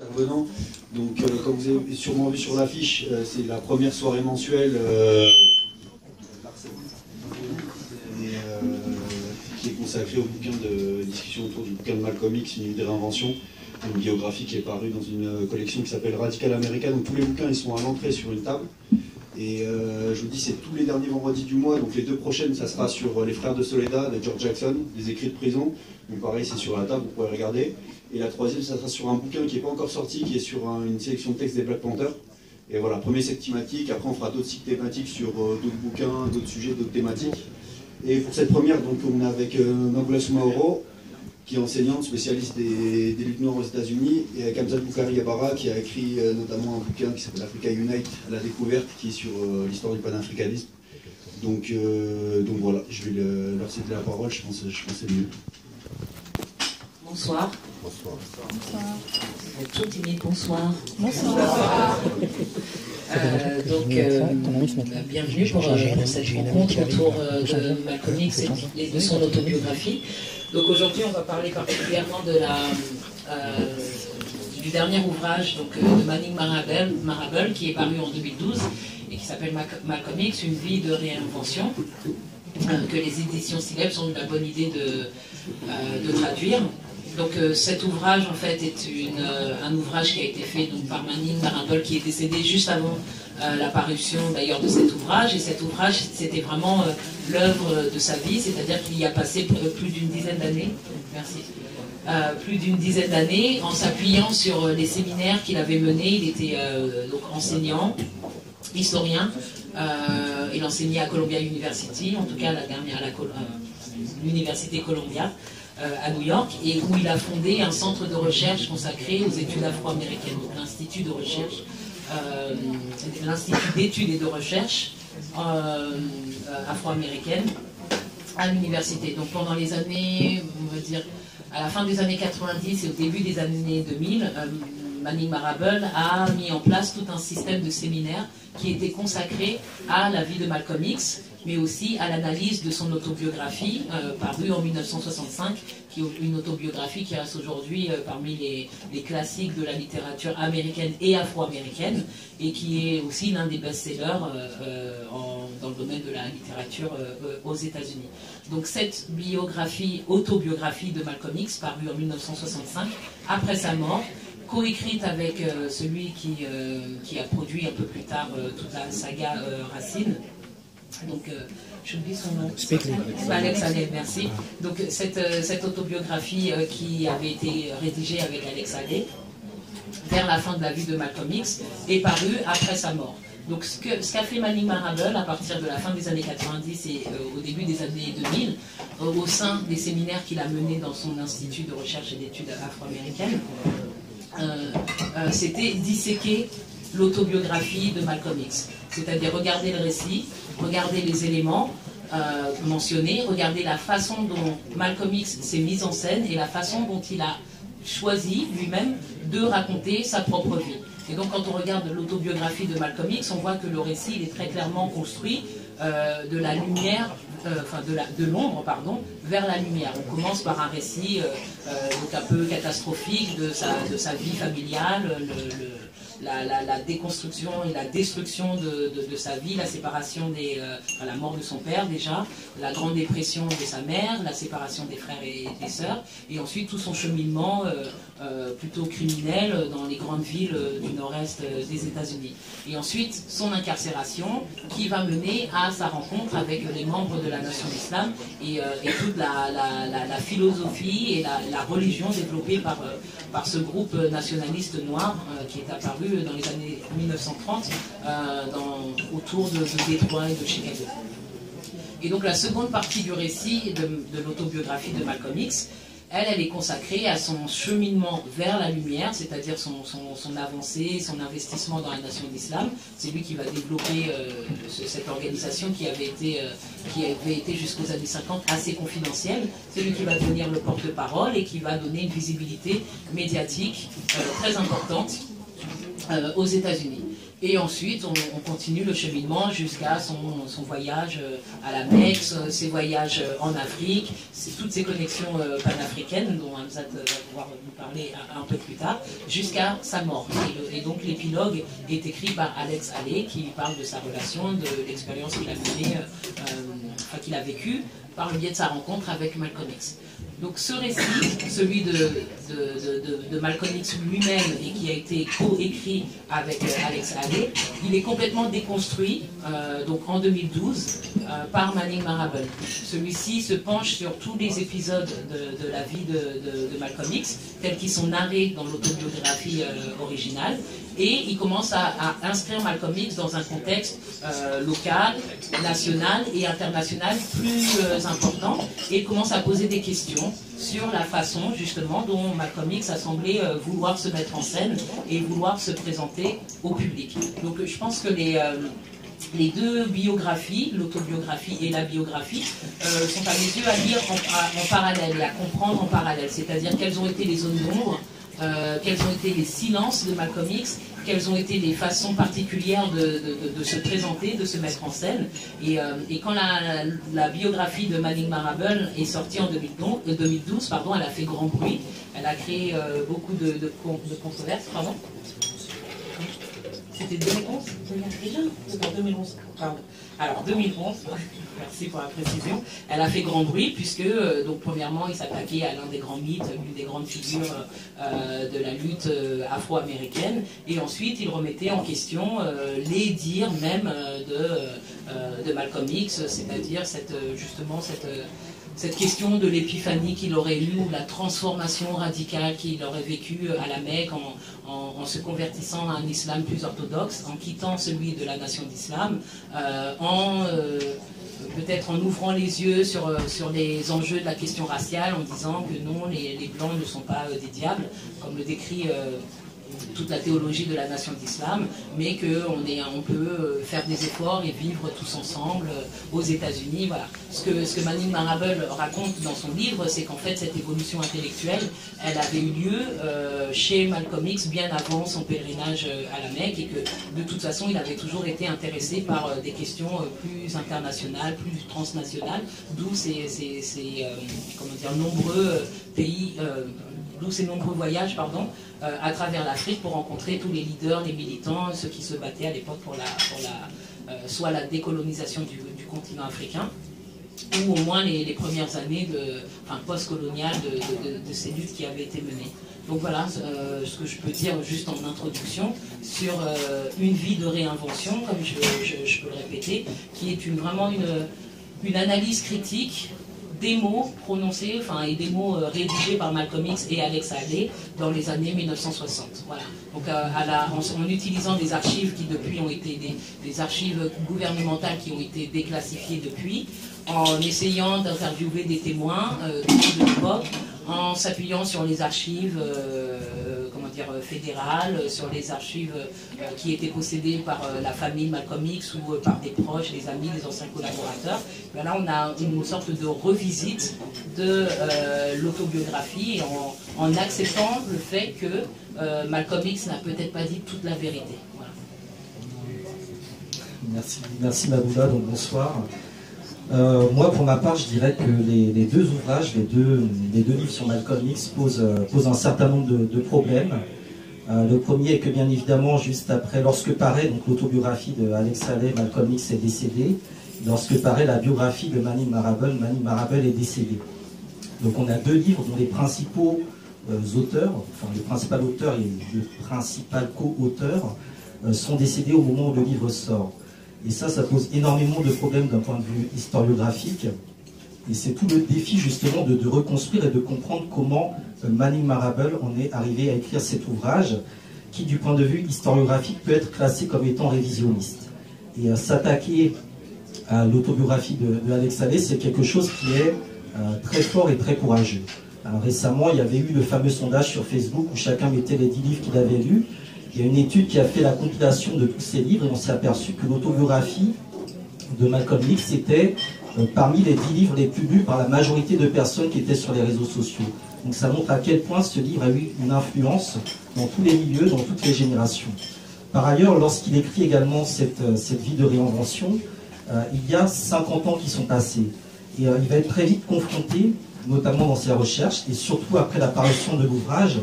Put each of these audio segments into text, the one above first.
Intervenant. Donc, comme vous avez sûrement vu sur l'affiche, c'est la première soirée mensuelle qui est consacrée au bouquin de discussion autour du bouquin de Malcolm X, Une nuit de réinvention, une biographie qui est parue dans une collection qui s'appelle Radical America. Donc tous les bouquins ils sont à l'entrée sur une table. Et je vous dis, c'est tous les derniers vendredis du mois. Donc les deux prochaines, ça sera sur Les Frères de Soledad de George Jackson, les écrits de prison. Donc pareil, c'est sur la table, vous pourrez regarder. Et la troisième, ça sera sur un bouquin qui n'est pas encore sorti, qui est sur une sélection de textes des Black Panthers. Et voilà, premier cycle thématique. Après, on fera d'autres cycles thématiques sur d'autres bouquins, d'autres sujets, d'autres thématiques. Et pour cette première, donc, on est avec Maboula Soumaoro, qui est enseignante, spécialiste des luttes noires aux États-Unis, et avec Hamza Boukari Yabara, qui a écrit notamment un bouquin qui s'appelle Africa Unite, la découverte, qui est sur l'histoire du panafricanisme. Donc voilà, je vais leur céder la parole, je pense que c'est mieux. Bonsoir. Bonsoir. Bonsoir. Tout timide, bonsoir. Bonsoir. Bienvenue pour cette rencontre autour de Malcolm X et de son autobiographie. Donc aujourd'hui, on va parler particulièrement du dernier ouvrage de Manning Marable, qui est paru en 2012 et qui s'appelle Malcolm X, Une vie de réinvention, que les éditions Sylebs ont eu la bonne idée de traduire. Donc cet ouvrage en fait est un ouvrage qui a été fait donc, par Manning Marable, qui est décédé juste avant la parution d'ailleurs de cet ouvrage. Et cet ouvrage c'était vraiment l'œuvre de sa vie, c'est-à-dire qu'il y a passé plus d'une dizaine d'années. Merci. Plus d'une dizaine d'années en s'appuyant sur les séminaires qu'il avait menés. Il était donc enseignant, historien. Il enseignait à Columbia University, en tout cas la dernière à l'université Columbia. À New York, et où il a fondé un centre de recherche consacré aux études afro-américaines, donc l'Institut de recherche, l'Institut d'études et de recherche afro-américaines à l'université. Donc pendant les années, on va dire, à la fin des années 90 et au début des années 2000, Manning Marable a mis en place tout un système de séminaires qui était consacré à la vie de Malcolm X, mais aussi à l'analyse de son autobiographie, parue en 1965, qui est une autobiographie qui reste aujourd'hui parmi les classiques de la littérature américaine et afro-américaine, et qui est aussi l'un des best-sellers dans le domaine de la littérature aux États-Unis. Donc cette autobiographie de Malcolm X, parue en 1965, après sa mort, coécrite avec celui qui a produit un peu plus tard toute la saga Racine. Donc, j'oublie son nom. Alex Haley, merci. Donc, cette autobiographie qui avait été rédigée avec Alex Haley, vers la fin de la vie de Malcolm X, est parue après sa mort. Donc, ce qu'a fait Manning Marable à partir de la fin des années 90 et au début des années 2000, au sein des séminaires qu'il a menés dans son institut de recherche et d'études afro-américaines, c'était disséquer l'autobiographie de Malcolm X. C'est-à-dire regarder le récit, regarder les éléments mentionnés, regarder la façon dont Malcolm X s'est mis en scène et la façon dont il a choisi lui-même de raconter sa propre vie. Et donc quand on regarde l'autobiographie de Malcolm X, on voit que le récit il est très clairement construit de la lumière, de l'ombre, pardon, vers la lumière. On commence par un récit donc un peu catastrophique de sa vie familiale, la déconstruction et la destruction de sa vie, la séparation la mort de son père déjà, la grande dépression de sa mère, la séparation des frères et des sœurs, et ensuite tout son cheminement plutôt criminel dans les grandes villes du nord-est des États-Unis. Et ensuite son incarcération qui va mener à sa rencontre avec les membres de la Nation d'Islam et toute la philosophie et la religion développée par ce groupe nationaliste noir qui est apparu dans les années 1930 autour de Détroit et de Chicago. Et donc la seconde partie du récit de l'autobiographie de Malcolm X, elle est consacrée à son cheminement vers la lumière, c'est-à-dire son avancée, son investissement dans la Nation d'Islam. C'est lui qui va développer cette organisation qui avait été jusqu'aux années 50 assez confidentielle. C'est lui qui va devenir le porte-parole et qui va donner une visibilité médiatique très importante aux États-Unis. Et ensuite, on continue le cheminement jusqu'à son voyage à la Mecque, ses voyages en Afrique, toutes ces connexions panafricaines dont Hamzat va pouvoir nous parler un peu plus tard, jusqu'à sa mort. Et donc l'épilogue est écrit par Alex Haley, qui parle de sa relation, de l'expérience qu'il a menée, qu'il a vécue par le biais de sa rencontre avec Malcolm X. Donc ce récit, celui de Malcolm X lui-même et qui a été co-écrit avec Alex Haley, il est complètement déconstruit donc en 2012 par Manning Marable. Celui-ci se penche sur tous les épisodes de la vie de Malcolm X, tels qu'ils sont narrés dans l'autobiographie originale, et il commence à inscrire Malcolm X dans un contexte local, national et international plus important, et il commence à poser des questions sur la façon justement dont Malcolm X a semblé vouloir se mettre en scène et vouloir se présenter au public. Donc je pense que les deux biographies, l'autobiographie et la biographie, sont à mes yeux à lire en parallèle et à comprendre en parallèle, c'est-à-dire quelles ont été les zones d'ombre, quels ont été les silences de Malcolm X, quelles ont été les façons particulières de se présenter, de se mettre en scène. Et quand la biographie de Manning Marable est sortie en 2012, elle a fait grand bruit, elle a créé beaucoup de controverses. Pardon. C'était 2011 déjà? C'était en 2011. Pardon. Alors 2011, merci pour la précision, elle a fait grand bruit puisque, donc premièrement, il s'attaquait à l'un des grands mythes, l'une des grandes figures de la lutte afro-américaine, et ensuite il remettait en question les dires même de Malcolm X, c'est-à-dire cette question de l'épiphanie qu'il aurait eue, ou la transformation radicale qu'il aurait vécue à la Mecque en se convertissant à un islam plus orthodoxe, en quittant celui de la nation d'islam, peut-être en ouvrant les yeux sur les enjeux de la question raciale, en disant que non, les blancs ne sont pas des diables, comme le décrit toute la théologie de la nation d'islam, mais qu'on peut faire des efforts et vivre tous ensemble aux États-Unis. Voilà. Ce que Manning Marable raconte dans son livre, c'est qu'en fait cette évolution intellectuelle, elle avait eu lieu chez Malcolm X bien avant son pèlerinage à la Mecque, et que de toute façon il avait toujours été intéressé par des questions plus internationales, plus transnationales, d'où ces nombreux pays, d'où ces nombreux voyages, à travers l'Afrique pour rencontrer tous les leaders, les militants, ceux qui se battaient à l'époque pour soit la décolonisation du continent africain, ou au moins les premières années post-coloniales de ces luttes qui avaient été menées. Donc voilà ce que je peux dire juste en introduction sur une vie de réinvention, comme je peux le répéter, qui est vraiment une analyse critique des mots prononcés, et des mots rédigés par Malcolm X et Alex Haley dans les années 1960. Voilà. Donc en utilisant des archives qui depuis ont été des archives gouvernementales qui ont été déclassifiées depuis, en essayant d'interviewer des témoins de l'époque, en s'appuyant sur les archives fédérales, sur les archives qui étaient possédées par la famille Malcolm X ou par des proches, des amis, des anciens collaborateurs. Ben là, on a une sorte de revisite de l'autobiographie en acceptant le fait que Malcolm X n'a peut-être pas dit toute la vérité. Voilà. Merci Mabouba, donc bonsoir. Moi, pour ma part, je dirais que les deux ouvrages, les deux livres sur Malcolm X posent un certain nombre de problèmes. Le premier est que, bien évidemment, juste après, lorsque paraît l'autobiographie de Alex Haley, Malcolm X est décédé. Lorsque paraît la biographie de Manning Marable est décédé. Donc on a deux livres dont les principaux auteurs, le principal auteur et le principal co-auteur sont décédés au moment où le livre sort. Et ça pose énormément de problèmes d'un point de vue historiographique. Et c'est tout le défi justement de reconstruire et de comprendre comment Manning Marable en est arrivé à écrire cet ouvrage qui, du point de vue historiographique, peut être classé comme étant révisionniste. Et s'attaquer à l'autobiographie de Alex Haley, c'est quelque chose qui est très fort et très courageux. Alors, récemment, il y avait eu le fameux sondage sur Facebook où chacun mettait les 10 livres qu'il avait lus. Il y a une étude qui a fait la compilation de tous ces livres et on s'est aperçu que l'autobiographie de Malcolm X était parmi les 10 livres les plus lus par la majorité de personnes qui étaient sur les réseaux sociaux. Donc ça montre à quel point ce livre a eu une influence dans tous les milieux, dans toutes les générations. Par ailleurs, lorsqu'il écrit également cette vie de réinvention, il y a 50 ans qui sont passés. Et il va être très vite confronté, notamment dans ses recherches, et surtout après l'apparition de l'ouvrage,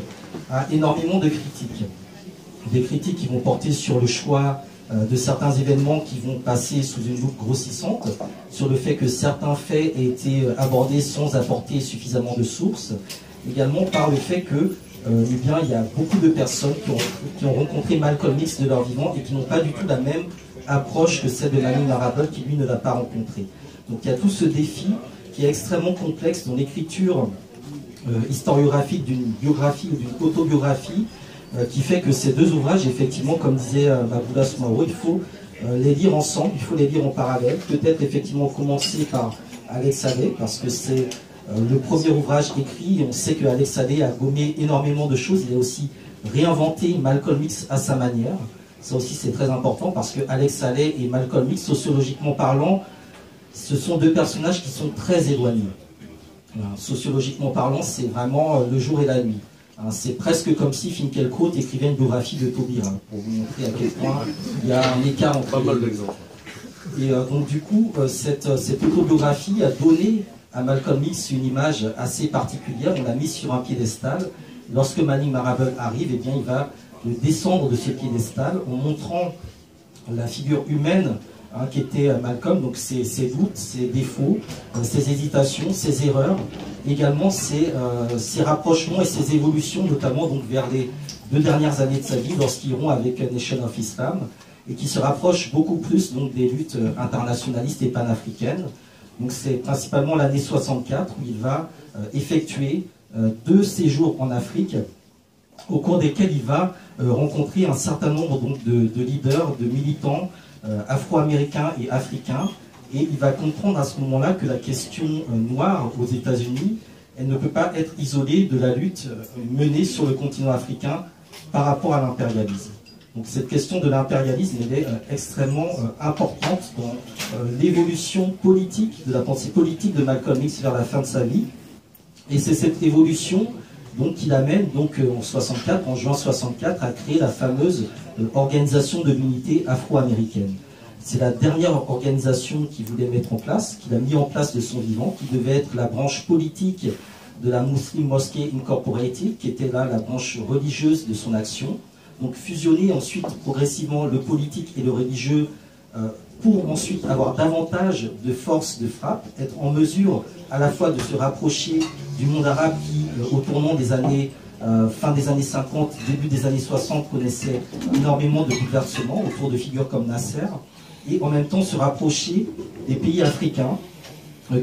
à énormément de critiques. Des critiques qui vont porter sur le choix de certains événements qui vont passer sous une loupe grossissante, sur le fait que certains faits aient été abordés sans apporter suffisamment de sources, également par le fait que eh bien, il y a beaucoup de personnes qui ont rencontré Malcolm X de leur vivant et qui n'ont pas du tout la même approche que celle de Manning Marable qui lui ne l'a pas rencontré. Donc il y a tout ce défi qui est extrêmement complexe dans l'écriture historiographique d'une biographie ou d'une autobiographie qui fait que ces deux ouvrages, effectivement, comme disait Maboula Soumaoro, il faut les lire ensemble, il faut les lire en parallèle, peut-être effectivement commencer par Alex Haley, parce que c'est le premier ouvrage écrit, et on sait que Alex Haley a gommé énormément de choses, il a aussi réinventé Malcolm X à sa manière. Ça aussi c'est très important parce que Alex Haley et Malcolm X, sociologiquement parlant, ce sont deux personnages qui sont très éloignés. Sociologiquement parlant, c'est vraiment le jour et la nuit. C'est presque comme si Finkielkraut écrivait une biographie de Taubira, pour vous montrer à quel point il y a un écart entre pas mal d'exemples. Et donc du coup, cette autobiographie a donné à Malcolm X une image assez particulière. On l'a mis sur un piédestal. Lorsque Manning Marable arrive, eh bien, il va le descendre de ce piédestal en montrant la figure humaine qui était Malcolm, donc ses doutes, ses défauts, ses hésitations, ses erreurs, également ses rapprochements et ses évolutions, notamment donc, vers les 2 dernières années de sa vie, lorsqu'ils iront avec Nation of Islam, et qui se rapproche beaucoup plus donc, des luttes internationalistes et panafricaines. Donc c'est principalement l'année 64 où il va effectuer 2 séjours en Afrique, au cours desquels il va rencontrer un certain nombre donc, de leaders, de militants afro-américains et africains, et il va comprendre à ce moment-là que la question noire aux États-Unis, elle ne peut pas être isolée de la lutte menée sur le continent africain par rapport à l'impérialisme. Donc cette question de l'impérialisme, elle est extrêmement importante dans l'évolution politique, de la pensée politique de Malcolm X vers la fin de sa vie, et c'est cette évolution donc, qui l'amène donc, en juin 64, à créer la fameuse Organisation de l'unité afro-américaine. C'est la dernière organisation qu'il voulait mettre en place, qu'il a mis en place de son vivant, qui devait être la branche politique de la Muslim Mosque Incorporated, qui était là la branche religieuse de son action. Donc fusionner ensuite progressivement le politique et le religieux pour ensuite avoir davantage de force de frappe, être en mesure à la fois de se rapprocher du monde arabe qui, au tournant des années, fin des années 50, début des années 60, connaissait énormément de bouleversements autour de figures comme Nasser, et en même temps se rapprocher des pays africains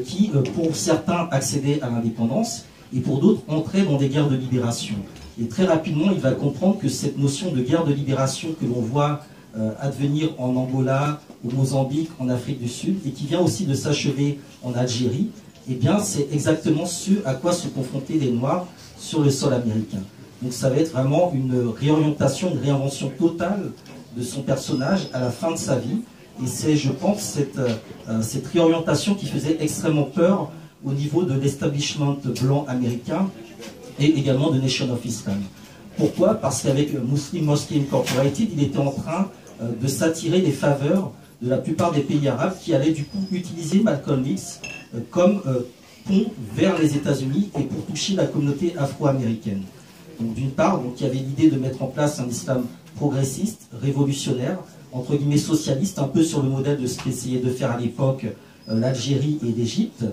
qui, pour certains, accédaient à l'indépendance, et pour d'autres, entraient dans des guerres de libération. Et très rapidement, il va comprendre que cette notion de guerre de libération que l'on voit advenir en Angola, au Mozambique, en Afrique du Sud, et qui vient aussi de s'achever en Algérie, eh bien, c'est exactement ce à quoi se confrontaient les Noirs sur le sol américain. Donc ça va être vraiment une réorientation, une réinvention totale de son personnage à la fin de sa vie. Et c'est, je pense, cette réorientation qui faisait extrêmement peur au niveau de l'establishment blanc américain et également de Nation of Islam. Pourquoi? Parce qu'avec Muslim Mosque Incorporated, il était en train de s'attirer les faveurs de la plupart des pays arabes qui allaient du coup utiliser Malcolm X comme pont vers les États-Unis et pour toucher la communauté afro-américaine. Donc d'une part, donc, il y avait l'idée de mettre en place un islam progressiste, révolutionnaire, entre guillemets socialiste, un peu sur le modèle de ce qu'essayait de faire à l'époque l'Algérie et l'Égypte.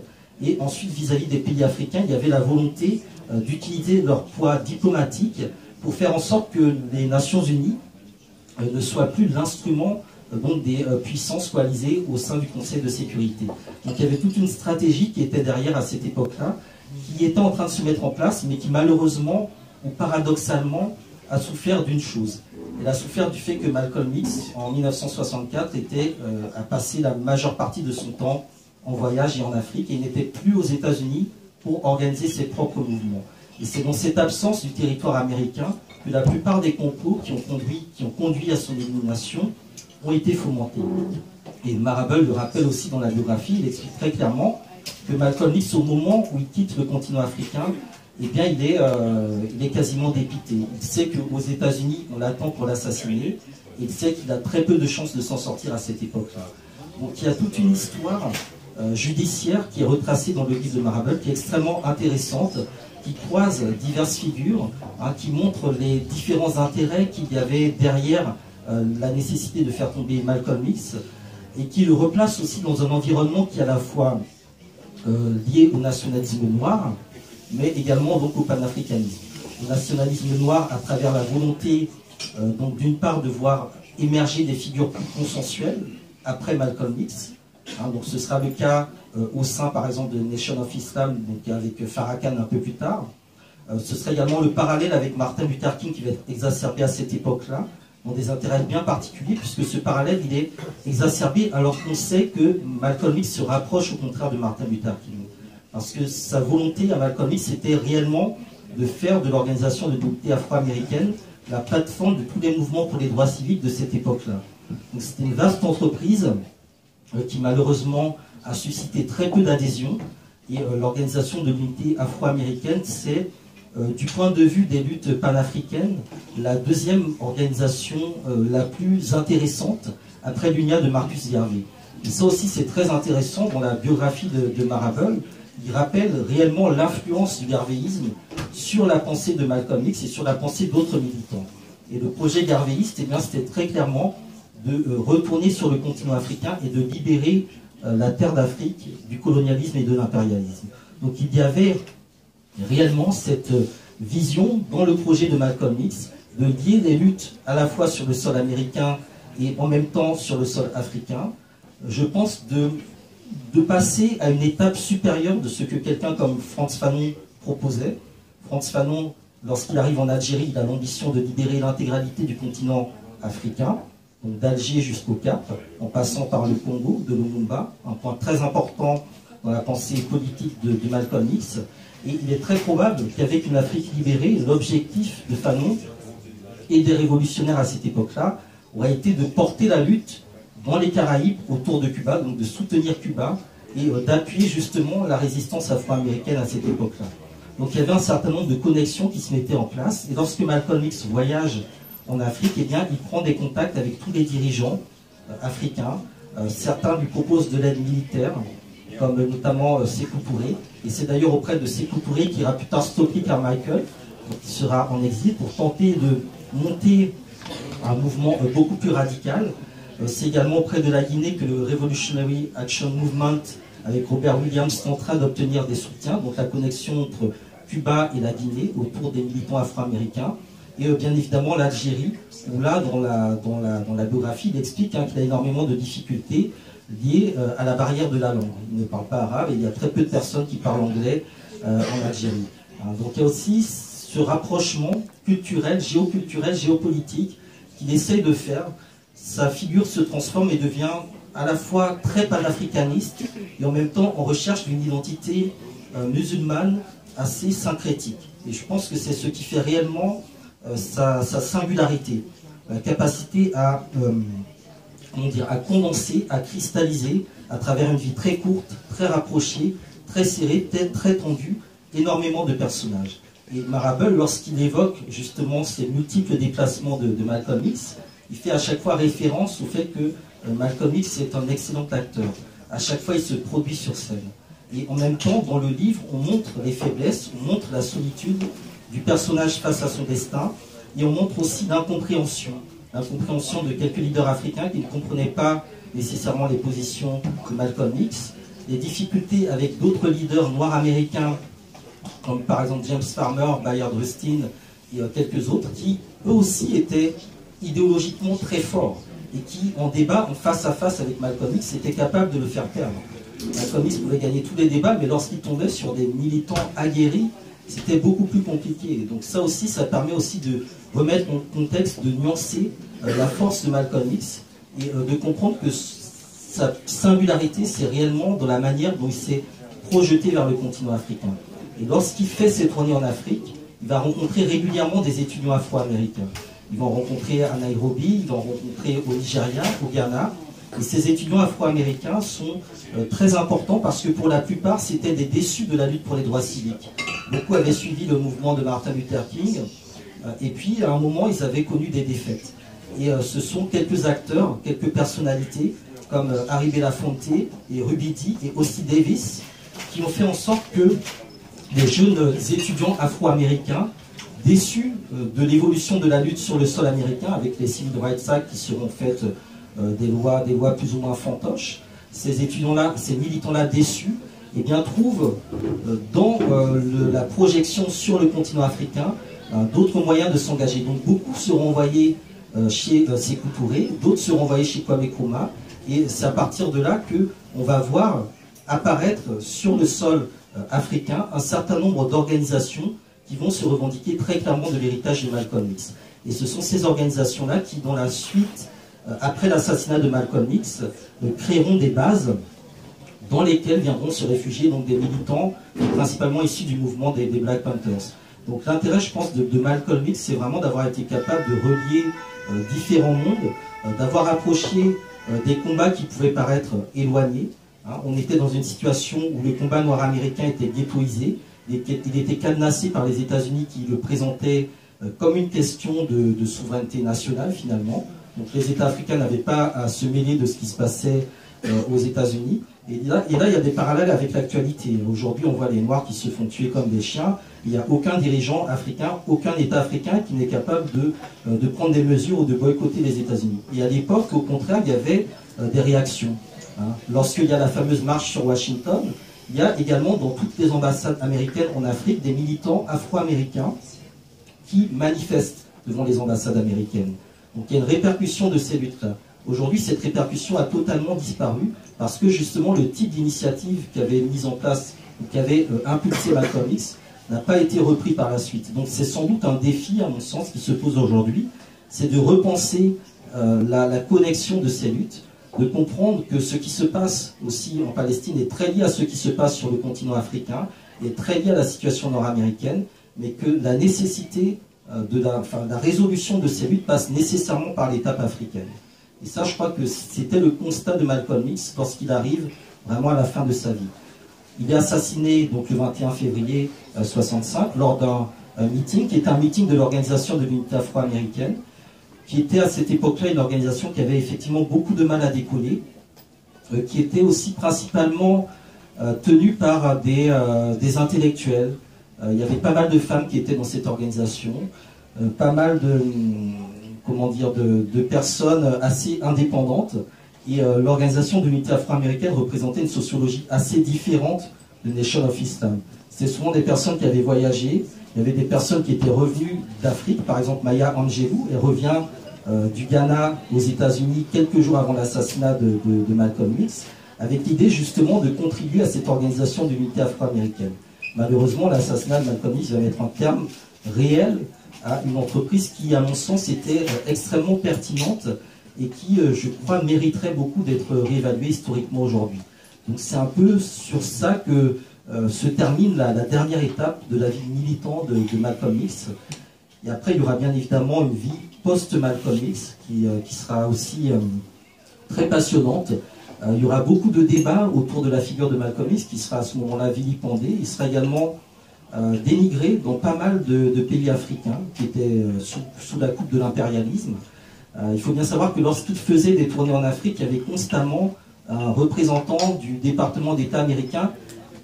Et ensuite, vis-à-vis des pays africains, il y avait la volonté d'utiliser leur poids diplomatique pour faire en sorte que les Nations Unies ne soient plus l'instrument donc des puissances coalisées au sein du Conseil de sécurité. Donc il y avait toute une stratégie qui était derrière à cette époque-là, qui était en train de se mettre en place, mais qui malheureusement ou paradoxalement a souffert d'une chose. Elle a souffert du fait que Malcolm X, en 1964, a passé la majeure partie de son temps en voyage et en Afrique, et n'était plus aux États-Unis pour organiser ses propres mouvements. Et c'est dans cette absence du territoire américain que la plupart des complots qui ont conduit à son élimination ont été fomentés. Et Marable le rappelle aussi dans la biographie, il explique très clairement que Malcolm X, au moment où il quitte le continent africain, eh bien il est quasiment dépité. Il sait qu'aux États-Unis, on l'attend pour l'assassiner, et il sait qu'il a très peu de chances de s'en sortir à cette époque-là. Donc il y a toute une histoire judiciaire qui est retracée dans le livre de Marable, qui est extrêmement intéressante, qui croise diverses figures, qui montre les différents intérêts qu'il y avait derrière la nécessité de faire tomber Malcolm X, et qui le replace aussi dans un environnement qui est à la fois lié au nationalisme noir, mais également donc au panafricanisme. Le nationalisme noir à travers la volonté donc d'une part de voir émerger des figures plus consensuelles après Malcolm X. Donc ce sera le cas au sein par exemple de Nation of Islam, donc avec Farrakhan un peu plus tard. Ce serait également le parallèle avec Martin Luther King qui va être exacerbé à cette époque-là, dans des intérêts bien particuliers, puisque ce parallèle il est exacerbé alors qu'on sait que Malcolm X se rapproche au contraire de Martin Luther King. Parce que sa volonté à Malcolm X c'était réellement de faire de l'organisation de l'unité afro-américaine la plateforme de tous les mouvements pour les droits civiques de cette époque-là. Donc c'était une vaste entreprise qui malheureusement a suscité très peu d'adhésion, et l'organisation de l'unité afro-américaine c'est du point de vue des luttes panafricaines, la deuxième organisation la plus intéressante après l'UNIA de Marcus Garvey. Et ça aussi c'est très intéressant dans la biographie de Marable. Il rappelle réellement l'influence du garvéisme sur la pensée de Malcolm X et sur la pensée d'autres militants. Et le projet garvéiste, eh bien, c'était très clairement de retourner sur le continent africain et de libérer la terre d'Afrique du colonialisme et de l'impérialisme. Donc il y avait réellement cette vision dans le projet de Malcolm X de lier les luttes à la fois sur le sol américain et en même temps sur le sol africain. Je pense de passer à une étape supérieure de ce que quelqu'un comme Frantz Fanon proposait. Frantz Fanon, lorsqu'il arrive en Algérie, il a l'ambition de libérer l'intégralité du continent africain, donc d'Alger jusqu'au Cap, en passant par le Congo, de Lumumba, un point très important dans la pensée politique de Malcolm X. Et il est très probable qu'avec une Afrique libérée, l'objectif de Fanon et des révolutionnaires à cette époque-là aurait été de porter la lutte dans les Caraïbes autour de Cuba, donc de soutenir Cuba et d'appuyer justement la résistance afro-américaine à cette époque-là. Donc il y avait un certain nombre de connexions qui se mettaient en place, et lorsque Malcolm X voyage en Afrique, eh bien, il prend des contacts avec tous les dirigeants africains. Certains lui proposent de l'aide militaire, comme notamment Sékou Touré, et c'est d'ailleurs auprès de Sékou Touré qu'il ira plus tard stopper Carmichael, qui sera en exil, pour tenter de monter un mouvement beaucoup plus radical. C'est également auprès de la Guinée que le Revolutionary Action Movement, avec Robert Williams, tentera d'obtenir des soutiens, donc la connexion entre Cuba et la Guinée, autour des militants afro-américains, et bien évidemment l'Algérie, où là, dans la biographie, il explique qu'il a énormément de difficultés liées à la barrière de la langue. Il ne parle pas arabe, et il y a très peu de personnes qui parlent anglais en Algérie. Donc il y a aussi ce rapprochement culturel, géopolitique, qu'il essaye de faire. Sa figure se transforme et devient à la fois très panafricaniste et en même temps en recherche d'une identité musulmane assez syncrétique. Et je pense que c'est ce qui fait réellement sa singularité, la capacité à condenser, à cristalliser à travers une vie très courte, très rapprochée, très serrée, très tendue, énormément de personnages. Et Marable, lorsqu'il évoque justement ces multiples déplacements de Malcolm X, il fait à chaque fois référence au fait que Malcolm X est un excellent acteur. À chaque fois, il se produit sur scène. Et en même temps, dans le livre, on montre les faiblesses, on montre la solitude du personnage face à son destin, et on montre aussi l'incompréhension de quelques leaders africains qui ne comprenaient pas nécessairement les positions de Malcolm X, les difficultés avec d'autres leaders noirs américains, comme par exemple James Farmer, Bayard Rustin et quelques autres, qui eux aussi étaient idéologiquement très forts et qui, en débat, en face à face avec Malcolm X, étaient capables de le faire perdre. Malcolm X pouvait gagner tous les débats, mais lorsqu'il tombait sur des militants aguerris, c'était beaucoup plus compliqué. Donc ça aussi, ça permet aussi de remettre en contexte, de nuancer la force de Malcolm X et de comprendre que sa singularité, c'est réellement dans la manière dont il s'est projeté vers le continent africain. Et lorsqu'il fait ses tournées en Afrique, il va rencontrer régulièrement des étudiants afro-américains. Ils vont rencontrer à Nairobi, ils vont rencontrer au Nigeria, au Ghana. Et ces étudiants afro-américains sont très importants parce que pour la plupart, c'était des déçus de la lutte pour les droits civiques. Beaucoup avaient suivi le mouvement de Martin Luther King. Et puis, à un moment, ils avaient connu des défaites. Et ce sont quelques acteurs, quelques personnalités, comme Harry Belafonte et Ruby Dee et Ossie Davis, qui ont fait en sorte que les jeunes étudiants afro-américains, déçus de l'évolution de la lutte sur le sol américain, avec les Civil Rights Act qui seront faites des lois plus ou moins fantoches, ces étudiants-là, ces militants-là déçus, eh bien, trouvent dans la projection sur le continent africain d'autres moyens de s'engager. Donc beaucoup seront envoyés chez Sékou Touré, d'autres seront envoyés chez Kwame Nkrumah, et c'est à partir de là qu'on va voir apparaître sur le sol africain un certain nombre d'organisations qui vont se revendiquer très clairement de l'héritage de Malcolm X. Et ce sont ces organisations-là qui, dans la suite, après l'assassinat de Malcolm X, créeront des bases dans lesquelles viendront se réfugier donc, des militants, principalement issus du mouvement des Black Panthers. Donc l'intérêt, je pense, de Malcolm X, c'est vraiment d'avoir été capable de relier différents mondes, d'avoir approché des combats qui pouvaient paraître éloignés. Hein. On était dans une situation où le combat noir américain était ghettoisé, il était cadenassé par les États-Unis qui le présentaient comme une question de souveraineté nationale finalement. Donc les États africains n'avaient pas à se mêler de ce qui se passait aux États-Unis. Et là, il y a des parallèles avec l'actualité. Aujourd'hui, on voit les Noirs qui se font tuer comme des chiens. Il n'y a aucun dirigeant africain, aucun État africain qui n'est capable de prendre des mesures ou de boycotter les États-Unis. Et à l'époque, au contraire, il y avait des réactions. Hein. Lorsqu'il y a la fameuse marche sur Washington, il y a également dans toutes les ambassades américaines en Afrique des militants afro-américains qui manifestent devant les ambassades américaines. Donc il y a une répercussion de ces luttes-là. Aujourd'hui, cette répercussion a totalement disparu parce que justement le type d'initiative qu'avait mise en place, ou qu'avait impulsé Malcolm X, n'a pas été repris par la suite. Donc c'est sans doute un défi, à mon sens, qui se pose aujourd'hui, c'est de repenser la connexion de ces luttes, de comprendre que ce qui se passe aussi en Palestine est très lié à ce qui se passe sur le continent africain, est très lié à la situation nord-américaine, mais que la nécessité la résolution de ces luttes passe nécessairement par l'étape africaine. Et ça, je crois que c'était le constat de Malcolm X lorsqu'il arrive vraiment à la fin de sa vie. Il est assassiné donc, le 21 février 1965 lors d'un meeting, qui est un meeting de l'Organisation de l'Unité afro-américaine, qui était à cette époque-là une organisation qui avait effectivement beaucoup de mal à décoller, qui était aussi principalement tenue par des intellectuels. Il y avait pas mal de femmes qui étaient dans cette organisation, pas mal de personnes assez indépendantes. Et l'Organisation de l'Unité afro-américaine représentait une sociologie assez différente de Nation of Islam. C'était souvent des personnes qui avaient voyagé. Il y avait des personnes qui étaient revenues d'Afrique, par exemple Maya Angelou, elle revient du Ghana aux États-Unis quelques jours avant l'assassinat de Malcolm X, avec l'idée justement de contribuer à cette organisation de l'unité afro-américaine. Malheureusement, l'assassinat de Malcolm X va mettre un terme réel à une entreprise qui, à mon sens, était extrêmement pertinente et qui, je crois, mériterait beaucoup d'être réévaluée historiquement aujourd'hui. Donc c'est un peu sur ça que se termine la dernière étape de la vie militante de Malcolm X. Et après, il y aura bien évidemment une vie post-Malcolm X qui sera aussi très passionnante. Il y aura beaucoup de débats autour de la figure de Malcolm X qui sera à ce moment-là vilipendé. Il sera également dénigré dans pas mal de pays africains qui étaient sous la coupe de l'impérialisme. Il faut bien savoir que lorsqu'il faisait des tournées en Afrique, il y avait constamment un représentant du département d'État américain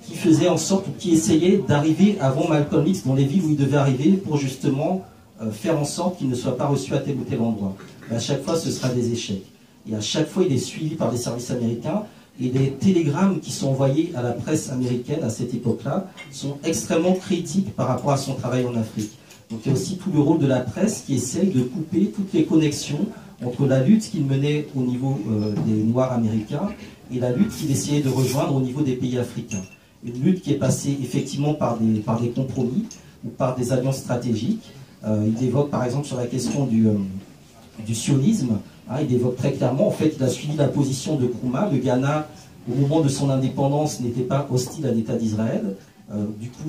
qui faisait en sorte, ou qui essayait d'arriver avant Malcolm X dans les villes où il devait arriver pour justement faire en sorte qu'il ne soit pas reçu à tel ou tel endroit. Mais à chaque fois, ce sera des échecs. Et à chaque fois, il est suivi par les services américains. Et les télégrammes qui sont envoyés à la presse américaine à cette époque-là sont extrêmement critiques par rapport à son travail en Afrique. Donc il y a aussi tout le rôle de la presse qui essaye de couper toutes les connexions entre la lutte qu'il menait au niveau des Noirs américains et la lutte qu'il essayait de rejoindre au niveau des pays africains. Une lutte qui est passée effectivement par des compromis ou par des alliances stratégiques. Il évoque par exemple sur la question du sionisme, hein, il évoque très clairement, en fait il a suivi la position de Nkrumah. Le Ghana, au moment de son indépendance, n'était pas hostile à l'État d'Israël.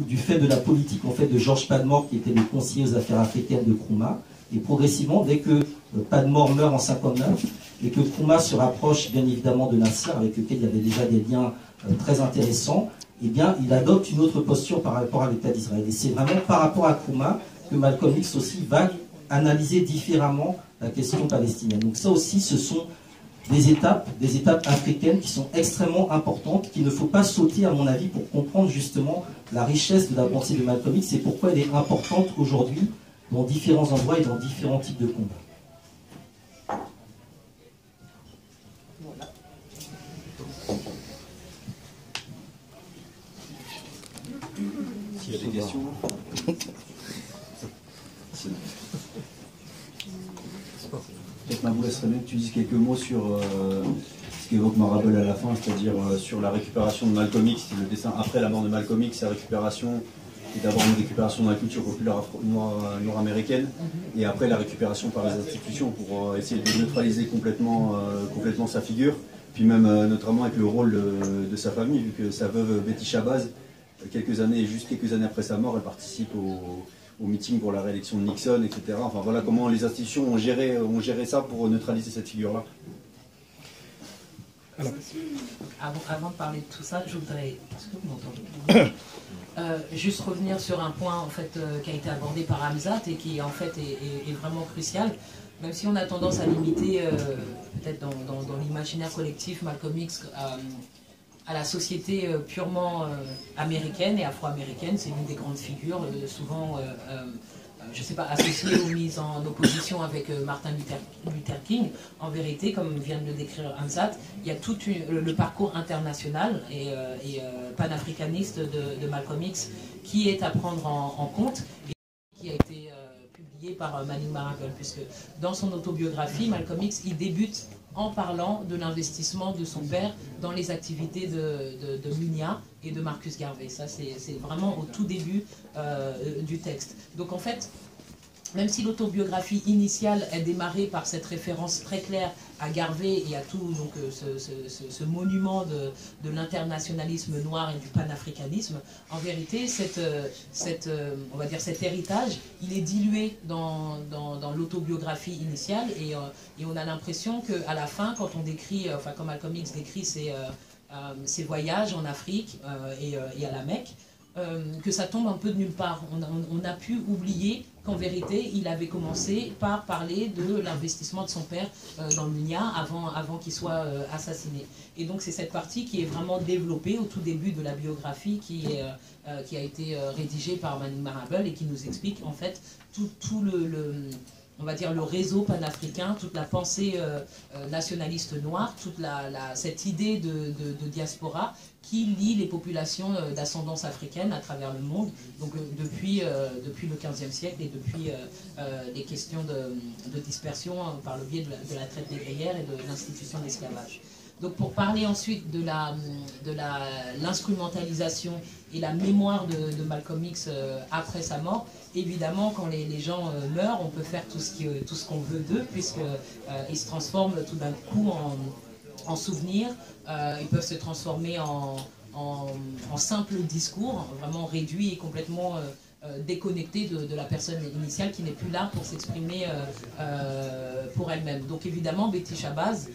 Du fait de la politique en fait, de George Padmore, qui était le conseiller aux affaires africaines de Nkrumah, et progressivement, dès que Padmore meurt en 1959, et que Nkrumah se rapproche bien évidemment de Nasser, avec lequel il y avait déjà des liens très intéressants, eh bien, il adopte une autre posture par rapport à l'État d'Israël. Et c'est vraiment par rapport à Trouma que Malcolm X aussi va analyser différemment la question palestinienne. Donc ça aussi, ce sont des étapes africaines qui sont extrêmement importantes, qu'il ne faut pas sauter, à mon avis, pour comprendre justement la richesse de la pensée de Malcolm X et pourquoi elle est importante aujourd'hui dans différents endroits et dans différents types de combats. Voilà. S'il y a des questions. Peut-être Mabou Esremen, que tu dises quelques mots sur ce qu'évoque Marable à la fin, c'est-à-dire sur la récupération de Malcolm X, le dessin après la mort de Malcolm X, sa récupération, et d'abord une récupération de la culture populaire nord-américaine, et après la récupération par les institutions pour essayer de neutraliser complètement sa figure, puis même notamment avec le rôle de sa famille, vu que sa veuve Betty Shabazz, juste quelques années après sa mort, elle participe au meeting pour la réélection de Nixon, etc. Enfin voilà comment les institutions ont géré ça pour neutraliser cette figure-là. Avant de parler de tout ça, je voudrais, est-ce que vous m'entendez juste revenir sur un point en fait qui a été abordé par Hamzat et qui en fait est vraiment crucial. Même si on a tendance à limiter peut-être dans l'imaginaire collectif Malcolm X à la société purement américaine et afro-américaine, c'est l'une des grandes figures, souvent, je ne sais pas, associée ou mise en opposition avec Martin Luther King. En vérité, comme vient de le décrire Hamzat, il y a tout le parcours international et panafricaniste de Malcolm X qui est à prendre en compte et qui a été publié par Manning Marable, puisque dans son autobiographie, Malcolm X, il débute en parlant de l'investissement de son père dans les activités de Minia et de Marcus Garvey. Ça, c'est vraiment au tout début du texte. Donc en fait, même si l'autobiographie initiale est démarrée par cette référence très claire à Garvey et à tout donc, ce monument de l'internationalisme noir et du panafricanisme, en vérité, on va dire cet héritage, il est dilué dans l'autobiographie initiale et on a l'impression qu'à la fin, quand on décrit, enfin comme Malcolm X décrit ses voyages en Afrique et à la Mecque, que ça tombe un peu de nulle part. On a pu oublier qu'en vérité, il avait commencé par parler de l'investissement de son père dans le Minia avant qu'il soit assassiné. Et donc c'est cette partie qui est vraiment développée au tout début de la biographie qui a été rédigée par Manning Marable et qui nous explique en fait tout on va dire le réseau panafricain, toute la pensée nationaliste noire, toute cette idée de diaspora qui lie les populations d'ascendance africaine à travers le monde, donc depuis le XVe siècle et depuis les questions de dispersion par le biais de la traite négrière et de l'institution d'esclavage. Donc pour parler ensuite de l'instrumentalisation et la mémoire de Malcolm X après sa mort, évidemment quand les gens meurent, on peut faire tout ce qu'on veut d'eux, puisqu'ils se transforment tout d'un coup en souvenirs, ils peuvent se transformer en simple discours, vraiment réduit et complètement déconnecté de la personne initiale qui n'est plus là pour s'exprimer pour elle-même. Donc évidemment Betty Shabazz,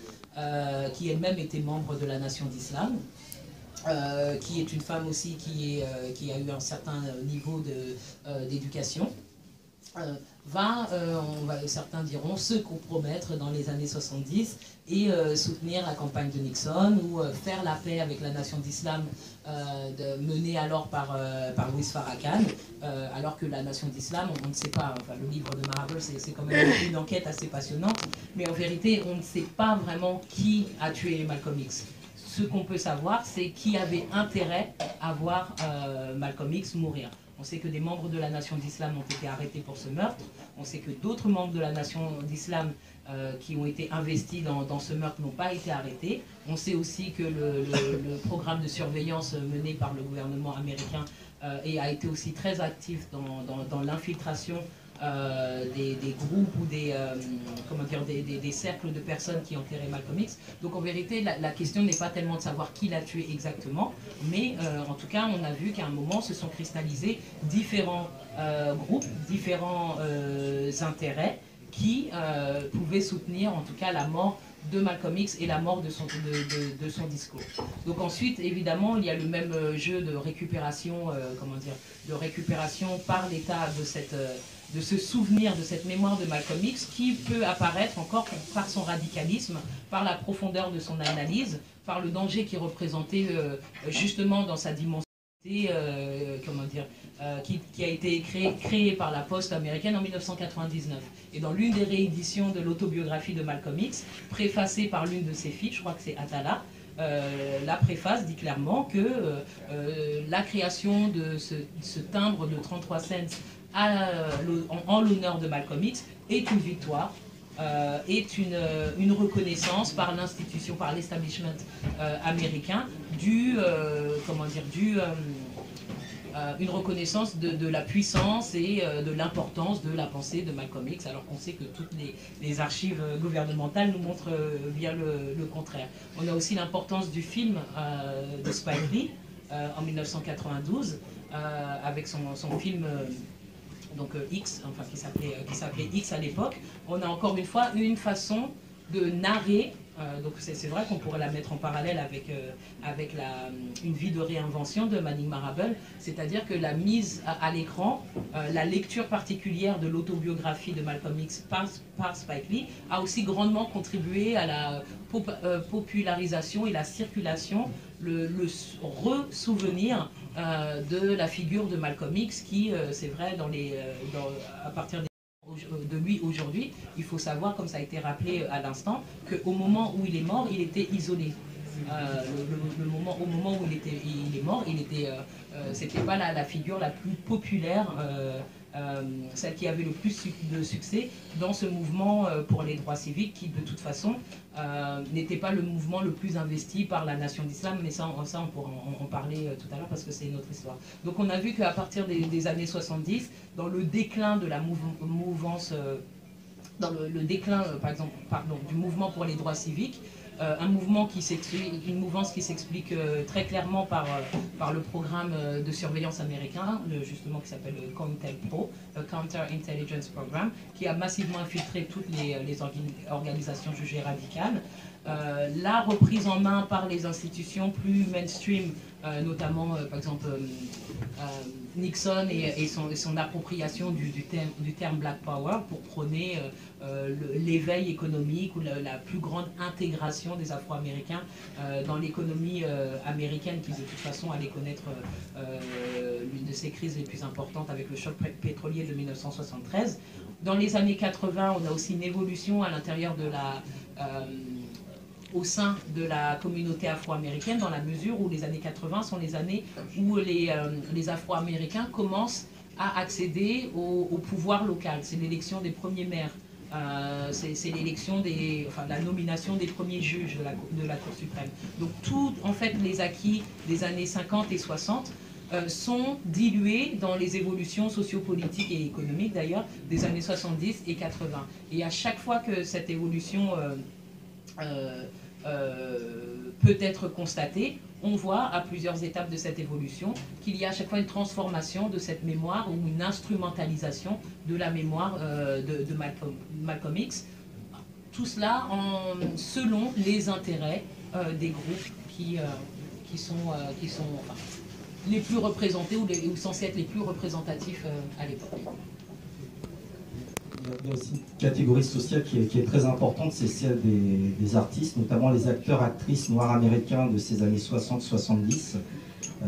qui elle-même était membre de la Nation d'Islam, qui est une femme aussi qui a eu un certain niveau d'éducation, certains diront, se compromettre dans les années 70 et soutenir la campagne de Nixon ou faire la paix avec la Nation d'Islam menée alors par Louis Farrakhan, alors que la Nation d'Islam, on ne sait pas, enfin, le livre de Marable c'est quand même une enquête assez passionnante, mais en vérité on ne sait pas vraiment qui a tué Malcolm X. Ce qu'on peut savoir, c'est qui avait intérêt à voir Malcolm X mourir. On sait que des membres de la Nation d'Islam ont été arrêtés pour ce meurtre. On sait que d'autres membres de la Nation d'Islam qui ont été investis dans ce meurtre n'ont pas été arrêtés. On sait aussi que le programme de surveillance mené par le gouvernement américain a été aussi très actif dans l'infiltration des groupes ou des cercles de personnes qui enterraient Malcolm X. Donc en vérité, la question n'est pas tellement de savoir qui l'a tué exactement, mais en tout cas, on a vu qu'à un moment se sont cristallisés différents groupes, différents intérêts qui pouvaient soutenir en tout cas la mort de Malcolm X et la mort de son discours. Donc ensuite, évidemment, il y a le même jeu de récupération, de récupération par l'État de ce souvenir, de cette mémoire de Malcolm X, qui peut apparaître encore par son radicalisme, par la profondeur de son analyse, par le danger qu'il représentait justement dans sa dimension. Qui a été créé par la Poste américaine en 1999. Et dans l'une des rééditions de l'autobiographie de Malcolm X, préfacée par l'une de ses filles, je crois que c'est Atala, la préface dit clairement que la création de ce timbre de 33 cents en l'honneur de Malcolm X est une victoire, est une reconnaissance par l'institution, par l'establishment américain une reconnaissance de la puissance et de l'importance de la pensée de Malcolm X, alors qu'on sait que toutes les archives gouvernementales nous montrent bien le contraire. On a aussi l'importance du film de Spike Lee en 1992, avec son film X, enfin qui s'appelait X à l'époque. On a encore une fois une façon de narrer. Donc c'est vrai qu'on pourrait la mettre en parallèle avec une vie de réinvention de Manning Marable, c'est-à-dire que la mise à l'écran, la lecture particulière de l'autobiographie de Malcolm X par Spike Lee a aussi grandement contribué à la popularisation et la circulation, le ressouvenir de la figure de Malcolm X qui, c'est vrai, à partir de lui aujourd'hui, il faut savoir, comme ça a été rappelé à l'instant, qu'au moment où il est mort, il était isolé. Au moment où il est mort, c'était pas la figure la plus populaire, celle qui avait le plus de succès dans ce mouvement pour les droits civiques, qui de toute façon n'était pas le mouvement le plus investi par la nation d'islam, mais ça on pourra en parler tout à l'heure parce que c'est une autre histoire. Donc on a vu qu'à partir des années 70, dans le déclin de la mouvance, dans le déclin du mouvement pour les droits civiques, une mouvance qui s'explique très clairement par le programme de surveillance américain, justement qui s'appelle le COINTELPRO, le Counter Intelligence Program, qui a massivement infiltré toutes les organisations jugées radicales. La reprise en main par les institutions plus mainstream, notamment par exemple Nixon et son appropriation du terme Black Power pour prôner l'éveil économique ou la plus grande intégration des Afro-Américains dans l'économie américaine, qui de toute façon allait connaître l'une de ses crises les plus importantes avec le choc pétrolier de 1973. Dans les années 80, on a aussi une évolution à l'intérieur de au sein de la communauté afro-américaine, dans la mesure où les années 80 sont les années où les Afro-Américains commencent à accéder au pouvoir local. C'est l'élection des premiers maires, c'est l'élection la nomination des premiers juges de la Cour suprême. Donc tout, en fait, les acquis des années 50 et 60 sont dilués dans les évolutions sociopolitiques et économiques, d'ailleurs, des années 70 et 80. Et à chaque fois que cette évolution peut être constatée, on voit à plusieurs étapes de cette évolution qu'il y a à chaque fois une transformation de cette mémoire ou une instrumentalisation de la mémoire de Malcolm X. Tout cela selon les intérêts des groupes qui sont les plus représentés ou censés être les plus représentatifs à l'époque. Il y a aussi une catégorie sociale qui est très importante, c'est celle des artistes, notamment les acteurs, actrices noirs américains de ces années 60-70,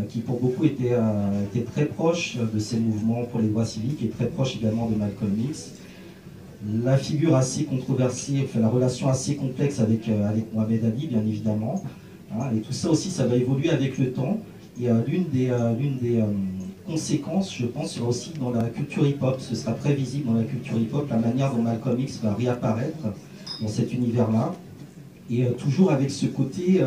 qui pour beaucoup étaient très proches de ces mouvements pour les droits civiques et très proches également de Malcolm X. La figure assez controversée, la relation assez complexe avec Mohamed Ali, bien évidemment. Et tout ça aussi, ça va évoluer avec le temps. Et l'une des conséquences, je pense, sera aussi dans la culture hip-hop. Ce sera très visible dans la culture hip-hop, la manière dont Malcolm X va réapparaître dans cet univers-là. Et toujours avec ce côté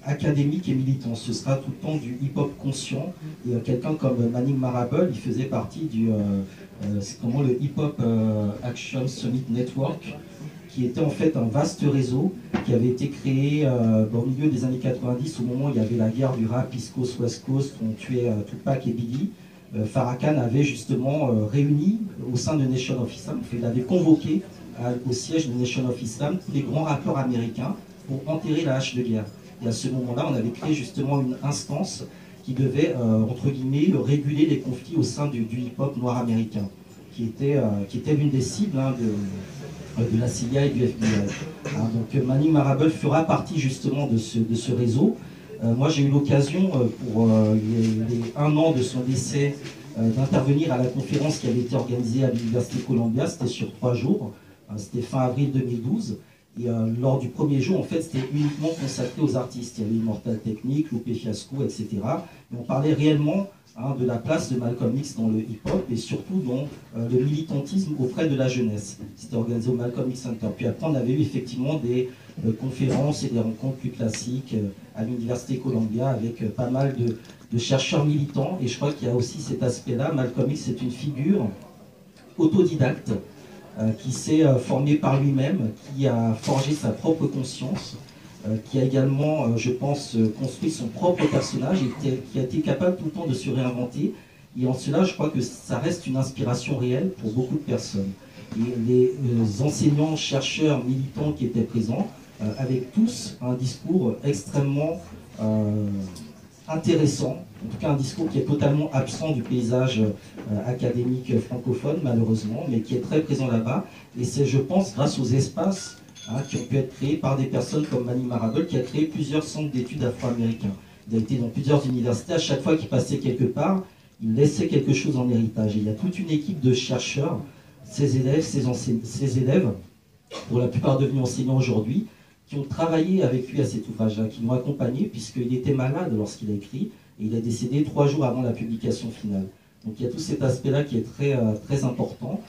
académique et militant. Ce sera tout le temps du hip-hop conscient. Et quelqu'un comme Manning Marable, il faisait partie le Hip-Hop Action Summit Network, qui était en fait un vaste réseau qui avait été créé au milieu des années 90, au moment où il y avait la guerre du rap East Coast, West Coast, où on tuait Tupac et Biggie. Farrakhan avait justement réuni au sein de Nation of Islam, il avait convoqué au siège de Nation of Islam tous les grands rappeurs américains pour enterrer la hache de guerre. Et à ce moment-là, on avait créé justement une instance qui devait, entre guillemets, réguler les conflits au sein du hip-hop noir américain, qui était l'une des cibles de la CIA et du FBI. Donc Manning Marable fera partie justement de ce réseau. Moi, j'ai eu l'occasion, pour les 1 an de son décès, d'intervenir à la conférence qui avait été organisée à l'Université Columbia. C'était sur 3 jours. C'était fin avril 2012. Et lors du premier jour, en fait, c'était uniquement consacré aux artistes. Il y avait Immortal Technique, Lupe Fiasco, etc. Et on parlait réellement de la place de Malcolm X dans le hip-hop et surtout dans le militantisme auprès de la jeunesse. C'était organisé au Malcolm X Center. Puis après, on avait eu effectivement des conférences et des rencontres plus classiques à l'Université Columbia avec pas mal de chercheurs militants. Et je crois qu'il y a aussi cet aspect-là. Malcolm X est une figure autodidacte qui s'est formé par lui-même, qui a forgé sa propre conscience, qui a également, je pense, construit son propre personnage et qui a été capable tout le temps de se réinventer. Et en cela, je crois que ça reste une inspiration réelle pour beaucoup de personnes. Et les enseignants, chercheurs, militants qui étaient présents avaient tous un discours extrêmement intéressant, en tout cas un discours qui est totalement absent du paysage académique francophone malheureusement, mais qui est très présent là-bas. Et c'est, je pense, grâce aux espaces qui ont pu être créés par des personnes comme Manning Marable, qui a créé plusieurs centres d'études afro-américains. Il a été dans plusieurs universités. À chaque fois qu'il passait quelque part, il laissait quelque chose en héritage. Et il y a toute une équipe de chercheurs, ses élèves, pour la plupart devenus enseignants aujourd'hui, qui ont travaillé avec lui à cet ouvrage-là, qui l'ont accompagné, puisqu'il était malade lorsqu'il a écrit, et il est décédé 3 jours avant la publication finale. Donc il y a tout cet aspect-là qui est très important,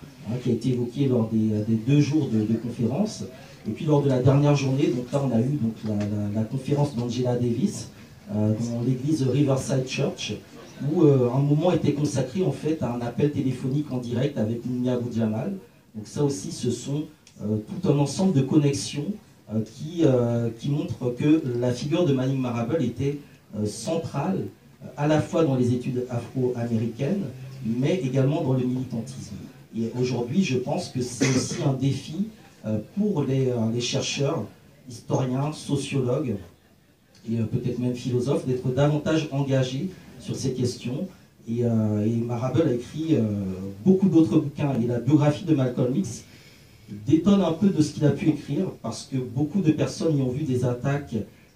qui a été évoqué lors des 2 jours de conférence. Et puis lors de la dernière journée, donc là on a eu donc, la conférence d'Angela Davis dans l'église Riverside Church, où un moment était consacré en fait à un appel téléphonique en direct avec Mumia Abu-Jamal. Donc ça aussi, ce sont tout un ensemble de connexions qui montrent que la figure de Manning Marable était centrale à la fois dans les études afro-américaines, mais également dans le militantisme. Et aujourd'hui, je pense que c'est aussi un défi pour les chercheurs, historiens, sociologues et peut-être même philosophes d'être davantage engagés sur ces questions. Et Marable a écrit beaucoup d'autres bouquins. Et la biographie de Malcolm X détonne un peu de ce qu'il a pu écrire, parce que beaucoup de personnes y ont vu des attaques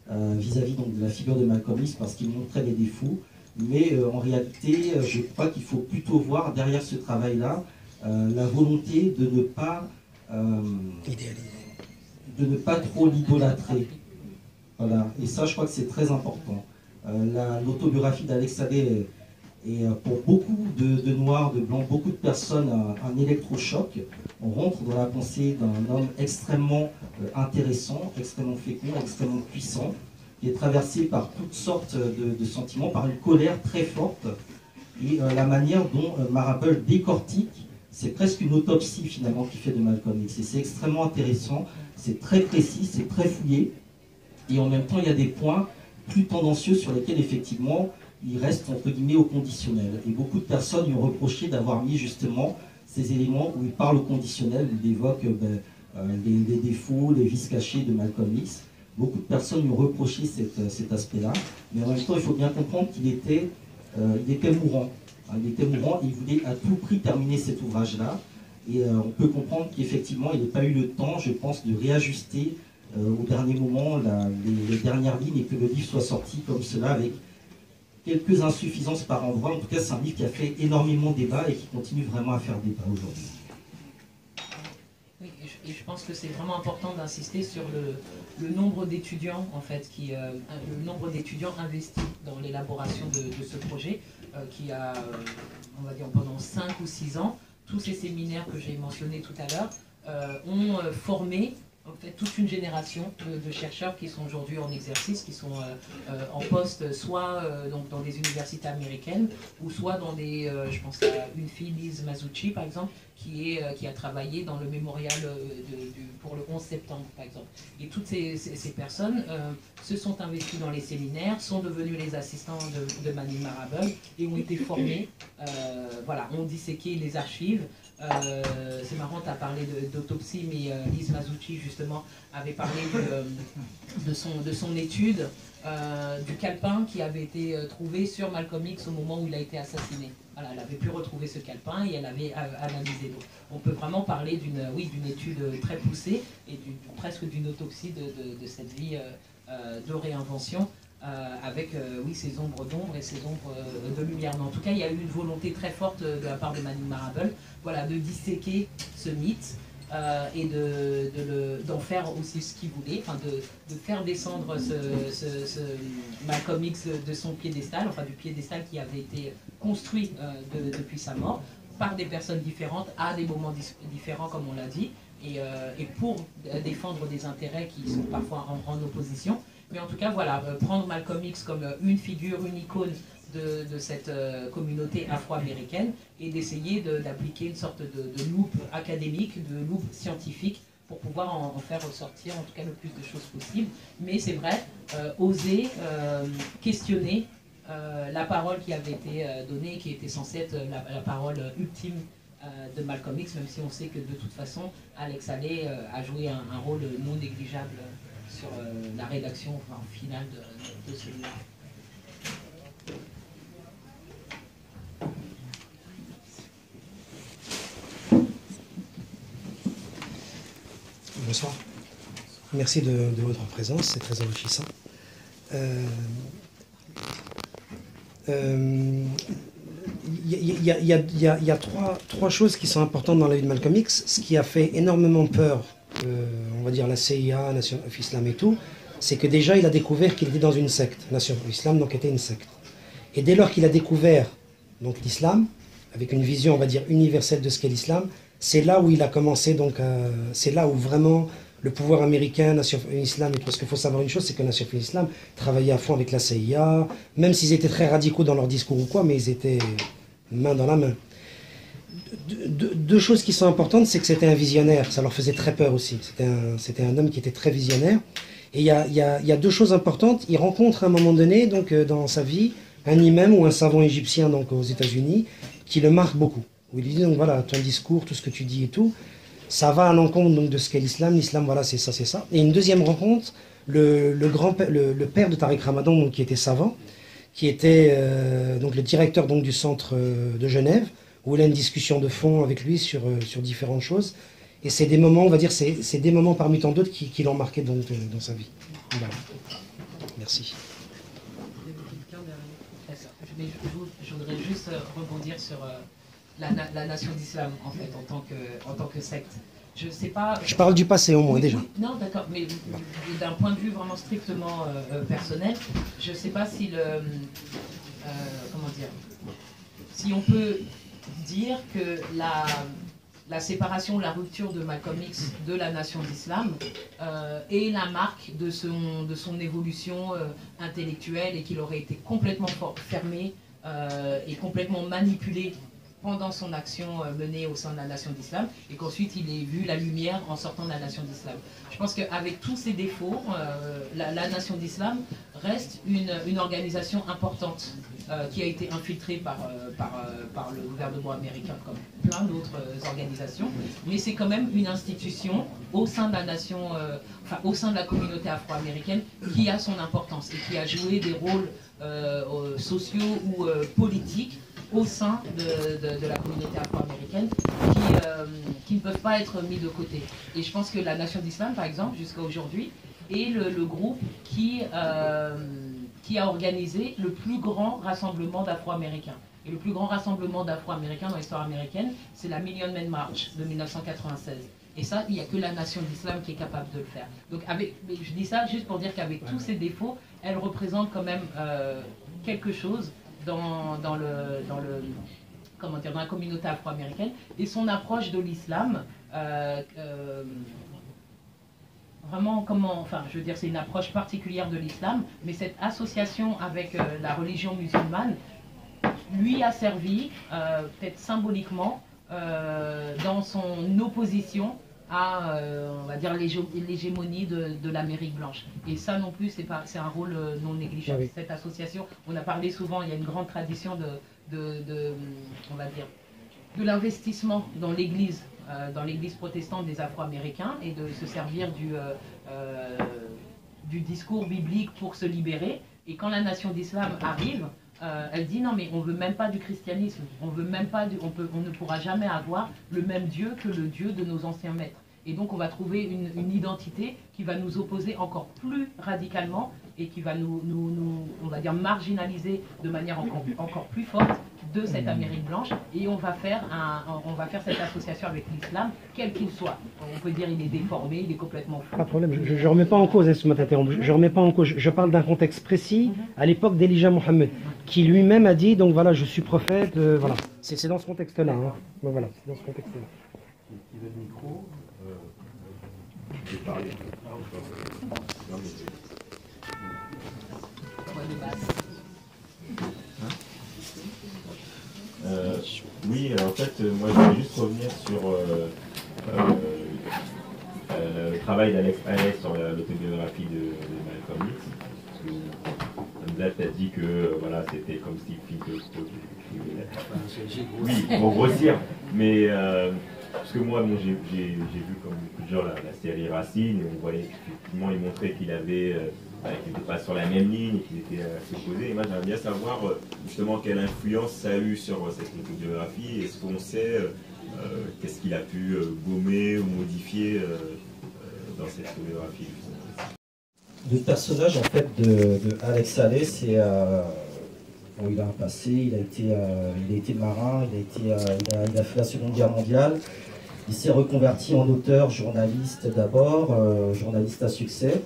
vis-à-vis de la figure de Malcolm X, parce qu'il montrait des défauts. Mais en réalité, je crois qu'il faut plutôt voir derrière ce travail-là la volonté de ne pas trop l'idolâtrer. Voilà. Et ça, je crois que c'est très important. L'autobiographie d'Alex Haley est pour beaucoup de Noirs, de Blancs, beaucoup de personnes, un électrochoc. On rentre dans la pensée d'un homme extrêmement intéressant, extrêmement fécond, extrêmement puissant, qui est traversé par toutes sortes de sentiments, par une colère très forte. Et la manière dont Marable décortique, c'est presque une autopsie finalement qu'il fait de Malcolm X. Et c'est extrêmement intéressant, c'est très précis, c'est très fouillé. Et en même temps, il y a des points plus tendancieux sur lesquels effectivement il reste entre guillemets au conditionnel. Et beaucoup de personnes lui ont reproché d'avoir mis justement ces éléments où il parle au conditionnel, où il évoque les défauts, les vices cachés de Malcolm X. Beaucoup de personnes lui ont reproché cet aspect-là. Mais en même temps, il faut bien comprendre qu'il était mourant. Il était mourant et il voulait à tout prix terminer cet ouvrage-là. Et on peut comprendre qu'effectivement, il n'a pas eu le temps, je pense, de réajuster au dernier moment les dernières lignes et que le livre soit sorti comme cela avec quelques insuffisances par endroit. En tout cas, c'est un livre qui a fait énormément débat et qui continue vraiment à faire débat aujourd'hui. Oui, et je pense que c'est vraiment important d'insister sur le nombre d'étudiants, en fait, le nombre d'étudiants investis dans l'élaboration de ce projet, qui a, on va dire, pendant 5 ou 6 ans, tous ces séminaires que j'ai mentionnés tout à l'heure, ont formé en fait toute une génération de chercheurs qui sont aujourd'hui en exercice, qui sont en poste soit donc dans des universités américaines ou soit dans des, je pense à une fille, Lise Masucci par exemple, qui a travaillé dans le mémorial pour le 11 septembre, par exemple. Et toutes ces personnes se sont investies dans les séminaires, sont devenues les assistants de Manning Marable et ont été formées, voilà, ont disséqué les archives. C'est marrant, tu as parlé d'autopsie, mais Lise Masucci, justement, avait parlé de son étude du calepin qui avait été trouvé sur Malcolm X au moment où il a été assassiné. Voilà, elle avait pu retrouver ce calepin et elle avait analysé. Donc, on peut vraiment parler d'une étude très poussée et presque d'une autopsie de cette vie de réinvention. Avec oui, ces ombres d'ombre et ces ombres de lumière. Mais en tout cas, il y a eu une volonté très forte de la part de Manning Marable, voilà, de disséquer ce mythe et d'en faire aussi ce qu'il voulait, enfin de faire descendre ce Malcolm X de son piédestal, enfin du piédestal qui avait été construit depuis sa mort, par des personnes différentes, à des moments différents, comme on l'a dit, et pour défendre des intérêts qui sont parfois en opposition. Mais en tout cas, voilà, prendre Malcolm X comme une figure, une icône de cette communauté afro-américaine et d'essayer d'appliquer une sorte de loupe académique, de loupe scientifique pour pouvoir en faire ressortir en tout cas le plus de choses possible. Mais c'est vrai, oser questionner la parole qui avait été donnée, qui était censée être la parole ultime de Malcolm X, même si on sait que de toute façon, Alex Haley a joué un rôle non négligeable sur la rédaction finale de ce livre. Bonsoir. Merci de votre présence, c'est très enrichissant. Il y a trois choses qui sont importantes dans la vie de Malcolm X. Ce qui a fait énormément peur, on va dire la CIA, Nation of Islam et tout, c'est que déjà il a découvert qu'il était dans une secte. Nation of Islam donc était une secte. Et dès lors qu'il a découvert donc l'islam, avec une vision on va dire universelle de ce qu'est l'islam, c'est là où il a commencé donc, c'est là où vraiment le pouvoir américain, Nation of Islam, parce qu'il faut savoir une chose, c'est que Nation of Islam travaillait à fond avec la CIA, même s'ils étaient très radicaux dans leur discours ou quoi, mais ils étaient main dans la main. Deux choses qui sont importantes, c'est que c'était un visionnaire, ça leur faisait très peur aussi. C'était un homme qui était très visionnaire. Et il y a deux choses importantes. Il rencontre à un moment donné, donc, dans sa vie, un imam ou un savant égyptien donc, aux États-Unis qui le marque beaucoup. Où il lui dit donc voilà, ton discours, tout ce que tu dis et tout, ça va à l'encontre donc de ce qu'est l'islam. L'islam, voilà, c'est ça, c'est ça. Et une deuxième rencontre, le père de Tariq Ramadan, donc, qui était savant, qui était donc le directeur donc, du centre de Genève, où il a une discussion de fond avec lui sur différentes choses. Et c'est des moments, on va dire, c'est des moments parmi tant d'autres qui l'ont marqué donc, dans sa vie. Voilà. Merci. Je voudrais juste rebondir sur la nation d'islam, en fait, en tant que secte. Je sais pas. Je parle du passé au moins déjà. Non, d'accord, mais d'un point de vue vraiment strictement personnel, je ne sais pas si comment dire, si on peut dire que la séparation, la rupture de Malcolm X de la nation d'islam est la marque de son évolution intellectuelle et qu'il aurait été complètement fermé et complètement manipulé pendant son action menée au sein de la nation d'islam, et qu'ensuite il ait vu la lumière en sortant de la nation d'islam. Je pense qu'avec tous ses défauts, la nation d'islam reste une organisation importante qui a été infiltrée par le gouvernement américain comme plein d'autres organisations, mais c'est quand même une institution au sein de la nation, au sein de la communauté afro-américaine qui a son importance et qui a joué des rôles sociaux ou politiques au sein de la communauté afro-américaine qui ne peuvent pas être mis de côté. Et je pense que la Nation d'Islam, par exemple, jusqu'à aujourd'hui, est le groupe qui a organisé le plus grand rassemblement d'Afro-Américains. Et le plus grand rassemblement d'Afro-Américains dans l'histoire américaine, c'est la Million Man March de 1996. Et ça, il n'y a que la Nation d'Islam qui est capable de le faire. Donc, je dis ça juste pour dire qu'avec tous ses défauts, elle représente quand même quelque chose dans la communauté afro-américaine, et son approche de l'islam, vraiment je veux dire, c'est une approche particulière de l'islam, mais cette association avec la religion musulmane lui a servi, peut-être symboliquement, dans son opposition à, on va dire, l'hégémonie de l'Amérique blanche. Et ça non plus, c'est un rôle non négligeable. Oui. Cette association, on a parlé souvent, il y a une grande tradition on va dire, de l'investissement dans l'Église protestante des Afro-Américains et de se servir du discours biblique pour se libérer. Et quand la nation d'islam arrive, elle dit non mais on veut même pas du christianisme, on ne pourra jamais avoir le même Dieu que le Dieu de nos anciens maîtres. Et donc on va trouver une identité qui va nous opposer encore plus radicalement et qui va nous on va dire marginaliser de manière encore plus forte de cette Amérique blanche. Et on va faire cette association avec l'islam, quel qu'il soit. On peut dire il est déformé, il est complètement fou. Pas de problème, je ne remets pas en cause, excuse-moi t'interrompre, je remets pas en cause, je parle d'un contexte précis, à l'époque d'Elijah Mohammed, qui lui-même a dit, donc voilà, je suis prophète, voilà. C'est dans ce contexte-là, hein. Donc voilà, c'est dans ce contexte-là. Il veut le micro. Je vais parler. Oui, en fait, moi je voulais juste revenir sur le travail d'Alex Haley sur l'autobiographie de Malcolm X. Parce que Hamza a dit que voilà, c'était comme Steve Pinker. Oui, pour grossir, mais parce que moi, bon, j'ai vu comme beaucoup de gens la série Racine, et on voyait effectivement, il montrait qu'il avait qu'ils n'étaient pas sur la même ligne et qu'ils étaient assez opposés. Et moi, j'aimerais bien savoir justement quelle influence ça a eu sur cette autobiographie. Est-ce qu'on sait qu'est-ce qu'il a pu gommer ou modifier dans cette autobiographie? Le personnage en fait de Alex Haley, c'est bon, il a un passé, il a été marin, il a fait la Seconde Guerre mondiale. Il s'est reconverti en auteur, journaliste d'abord, journaliste à succès.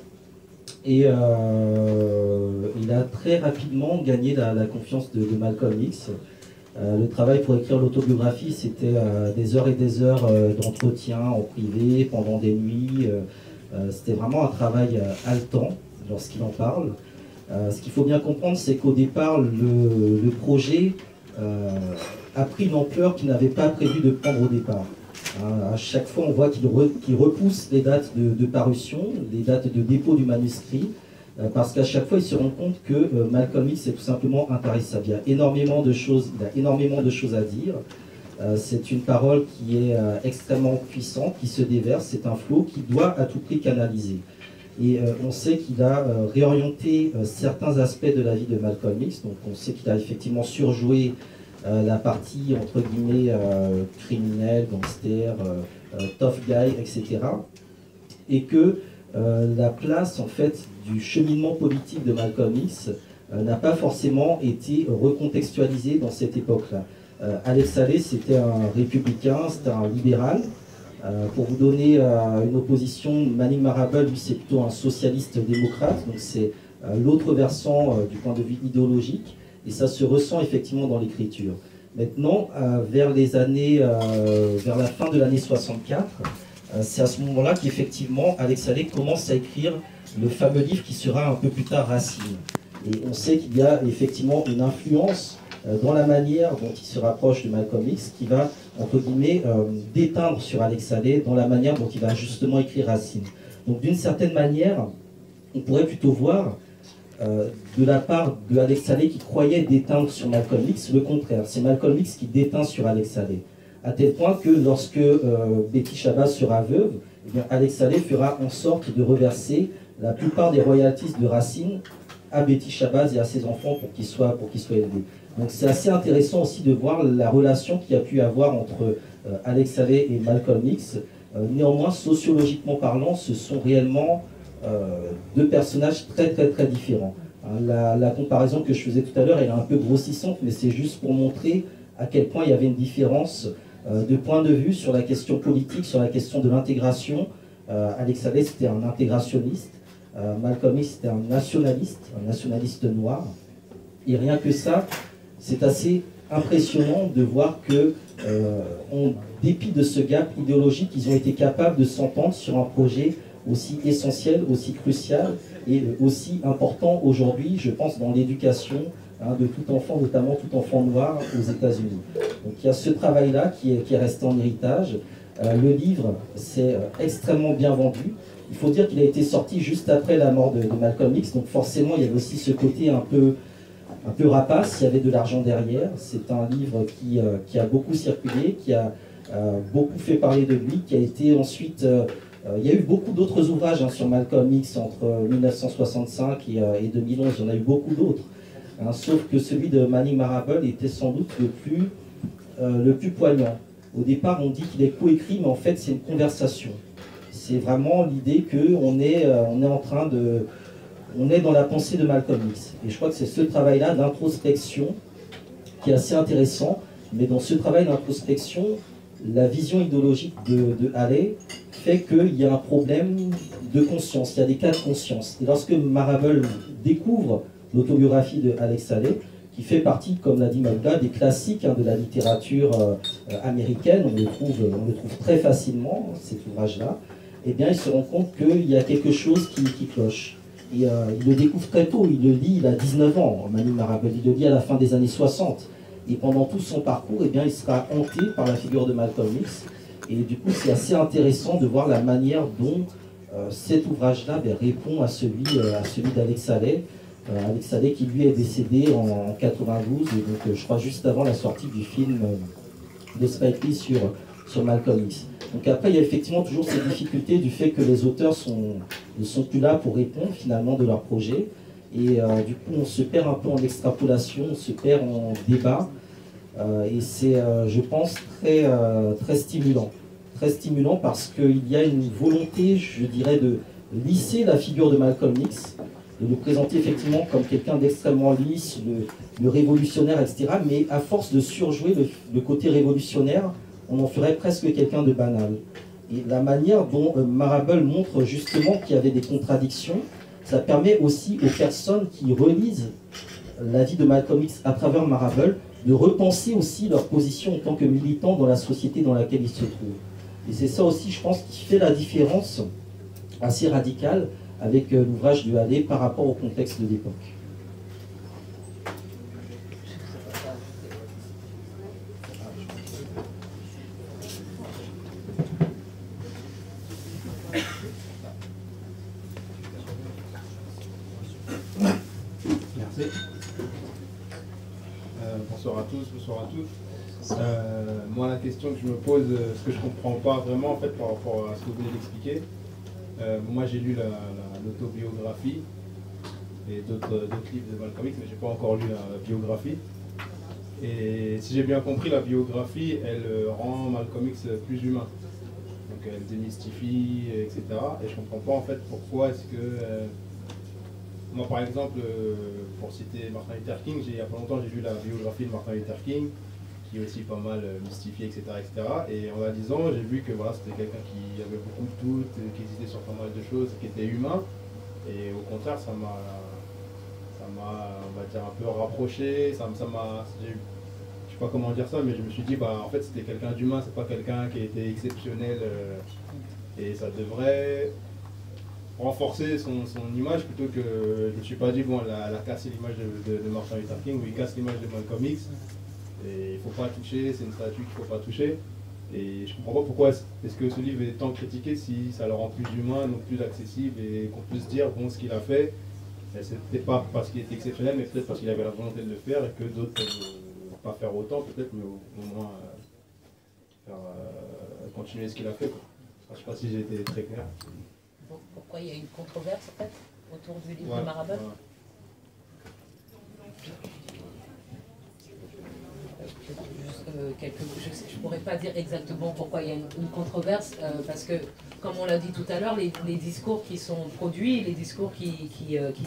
Et il a très rapidement gagné la confiance de Malcolm X. Le travail pour écrire l'autobiographie, c'était des heures et des heures d'entretien en privé, pendant des nuits. C'était vraiment un travail haletant lorsqu'il en parle. Ce qu'il faut bien comprendre, c'est qu'au départ, le projet a pris une ampleur qu'il n'avait pas prévu de prendre au départ. À chaque fois, on voit qu'il repousse les dates de parution, les dates de dépôt du manuscrit, parce qu'à chaque fois, il se rend compte que Malcolm X est tout simplement intarissable. Il y a énormément de choses à dire. C'est une parole qui est extrêmement puissante, qui se déverse, c'est un flot qui doit à tout prix canaliser. Et on sait qu'il a réorienté certains aspects de la vie de Malcolm X, donc on sait qu'il a effectivement surjoué la partie entre guillemets criminelle, gangster, tough guy, etc. Et que la place en fait du cheminement politique de Malcolm X n'a pas forcément été recontextualisée dans cette époque-là. Alex Haley, c'était un républicain, c'était un libéral. Pour vous donner une opposition, Manning Marable, lui, c'est plutôt un socialiste démocrate, donc c'est l'autre versant du point de vue idéologique, et ça se ressent effectivement dans l'écriture. Maintenant, vers la fin de l'année 64, c'est à ce moment-là qu'effectivement Alex Haley commence à écrire le fameux livre qui sera un peu plus tard Racine. Et on sait qu'il y a effectivement une influence dans la manière dont il se rapproche de Malcolm X, qui va, entre guillemets, déteindre sur Alex Haley dans la manière dont il va justement écrire Racine. Donc d'une certaine manière, on pourrait plutôt voir de la part de Alex Haley qui croyait déteindre sur Malcolm X, le contraire. C'est Malcolm X qui déteint sur Alex Haley. À tel point que lorsque Betty Shabazz sera veuve, eh bien, Alex Haley fera en sorte de reverser la plupart des royalties de Racine à Betty Shabazz et à ses enfants pour qu'ils soient élevés. Donc c'est assez intéressant aussi de voir la relation qu'il y a pu avoir entre Alex Haley et Malcolm X. Néanmoins, sociologiquement parlant, ce sont réellement deux personnages très très très différents. La comparaison que je faisais tout à l'heure, elle est un peu grossissante, mais c'est juste pour montrer à quel point il y avait une différence de point de vue sur la question politique, sur la question de l'intégration. Alex Haley, c'était un intégrationniste. Malcolm X, c'était un nationaliste noir. Et rien que ça, c'est assez impressionnant de voir que, en dépit de ce gap idéologique, ils ont été capables de s'entendre sur un projet aussi essentiel, aussi crucial et aussi important aujourd'hui, je pense, dans l'éducation de tout enfant, notamment tout enfant noir aux États-Unis. Donc il y a ce travail-là qui est resté en héritage. Le livre s'est extrêmement bien vendu. Il faut dire qu'il a été sorti juste après la mort de Malcolm X, donc forcément il y avait aussi ce côté un peu rapace, il y avait de l'argent derrière. C'est un livre qui a beaucoup circulé, qui a beaucoup fait parler de lui, qui a été ensuite... il y a eu beaucoup d'autres ouvrages sur Malcolm X entre 1965 et 2011, il y en a eu beaucoup d'autres. Sauf que celui de Manning Marable était sans doute le plus poignant. Au départ, on dit qu'il est coécrit, mais en fait, c'est une conversation. C'est vraiment l'idée qu'on est en train de... On est dans la pensée de Malcolm X. Et je crois que c'est ce travail-là d'introspection qui est assez intéressant. Mais dans ce travail d'introspection, la vision idéologique de Haley fait qu'il y a un problème de conscience, il y a des cas de conscience. Et lorsque Marable découvre l'autobiographie de Alex Haley, qui fait partie, comme l'a dit Magda, des classiques de la littérature américaine, on le trouve très facilement, cet ouvrage-là, eh bien il se rend compte qu'il y a quelque chose qui cloche. Et il le découvre très tôt, il le lit, il a 19 ans, Manning Marable, il le lit à la fin des années 60. Et pendant tout son parcours, eh bien, il sera hanté par la figure de Malcolm X. Et du coup, c'est assez intéressant de voir la manière dont cet ouvrage-là répond à celui d'Alex Haley. Alex Haley qui lui est décédé en 92, et donc je crois juste avant la sortie du film de Spike Lee sur Malcolm X. Donc après, il y a effectivement toujours cette difficulté du fait que les auteurs ne sont plus là pour répondre finalement de leur projet. Et du coup, on se perd un peu en extrapolation, on se perd en débat. Et c'est, je pense, très stimulant. Très stimulant parce qu'il y a une volonté, je dirais, de lisser la figure de Malcolm X, de le présenter effectivement comme quelqu'un d'extrêmement lisse, le révolutionnaire, etc. Mais à force de surjouer le côté révolutionnaire, on en ferait presque quelqu'un de banal. Et la manière dont Marable montre justement qu'il y avait des contradictions, ça permet aussi aux personnes qui relisent la vie de Malcolm X à travers Marable de repenser aussi leur position en tant que militants dans la société dans laquelle ils se trouvent. Et c'est ça aussi, je pense, qui fait la différence assez radicale avec l'ouvrage de Haley par rapport au contexte de l'époque. Merci. Bonsoir à tous, bonsoir à toutes. Moi, la question que je me pose, ce que je ne comprends pas vraiment en fait par rapport à ce que vous venez d'expliquer, moi j'ai lu l'autobiographie et d'autres livres de Malcolm X, mais je n'ai pas encore lu la biographie. Et si j'ai bien compris, la biographie, elle rend Malcolm X plus humain. Donc elle démystifie, etc. Et je ne comprends pas en fait pourquoi est-ce que... moi par exemple, pour citer Martin Luther King, il n'y a pas longtemps j'ai lu la biographie de Martin Luther King, qui est aussi pas mal mystifiée, etc., etc. Et en la lisant, j'ai vu que voilà, c'était quelqu'un qui avait beaucoup de doutes, qui hésitait sur pas mal de choses, qui était humain. Et au contraire, ça m'a, on va dire, un peu rapproché, je sais pas comment dire ça, mais je me suis dit, bah, en fait, c'était quelqu'un d'humain, c'est pas quelqu'un qui était exceptionnel, et ça devrait renforcer son image plutôt que, je me suis pas dit, bon, elle a cassé l'image de Martin Luther King, ou il casse l'image de Malcolm X, et il faut pas toucher, c'est une statue qu'il faut pas toucher. Et je comprends pas pourquoi est-ce que ce livre est tant critiqué si ça le rend plus humain, donc plus accessible, et qu'on peut se dire, bon, ce qu'il a fait, c'était pas parce qu'il était exceptionnel, mais peut-être parce qu'il avait la volonté de le faire, et que d'autres peuvent pas faire autant peut-être, mais au moins continuer ce qu'il a fait, quoi. Je sais pas si j'ai été très clair. Donc, pourquoi il y a une controverse en fait autour du livre de Marable? Je ne pourrais pas dire exactement pourquoi il y a une controverse, parce que, comme on l'a dit tout à l'heure, les discours qui sont produits, les discours qui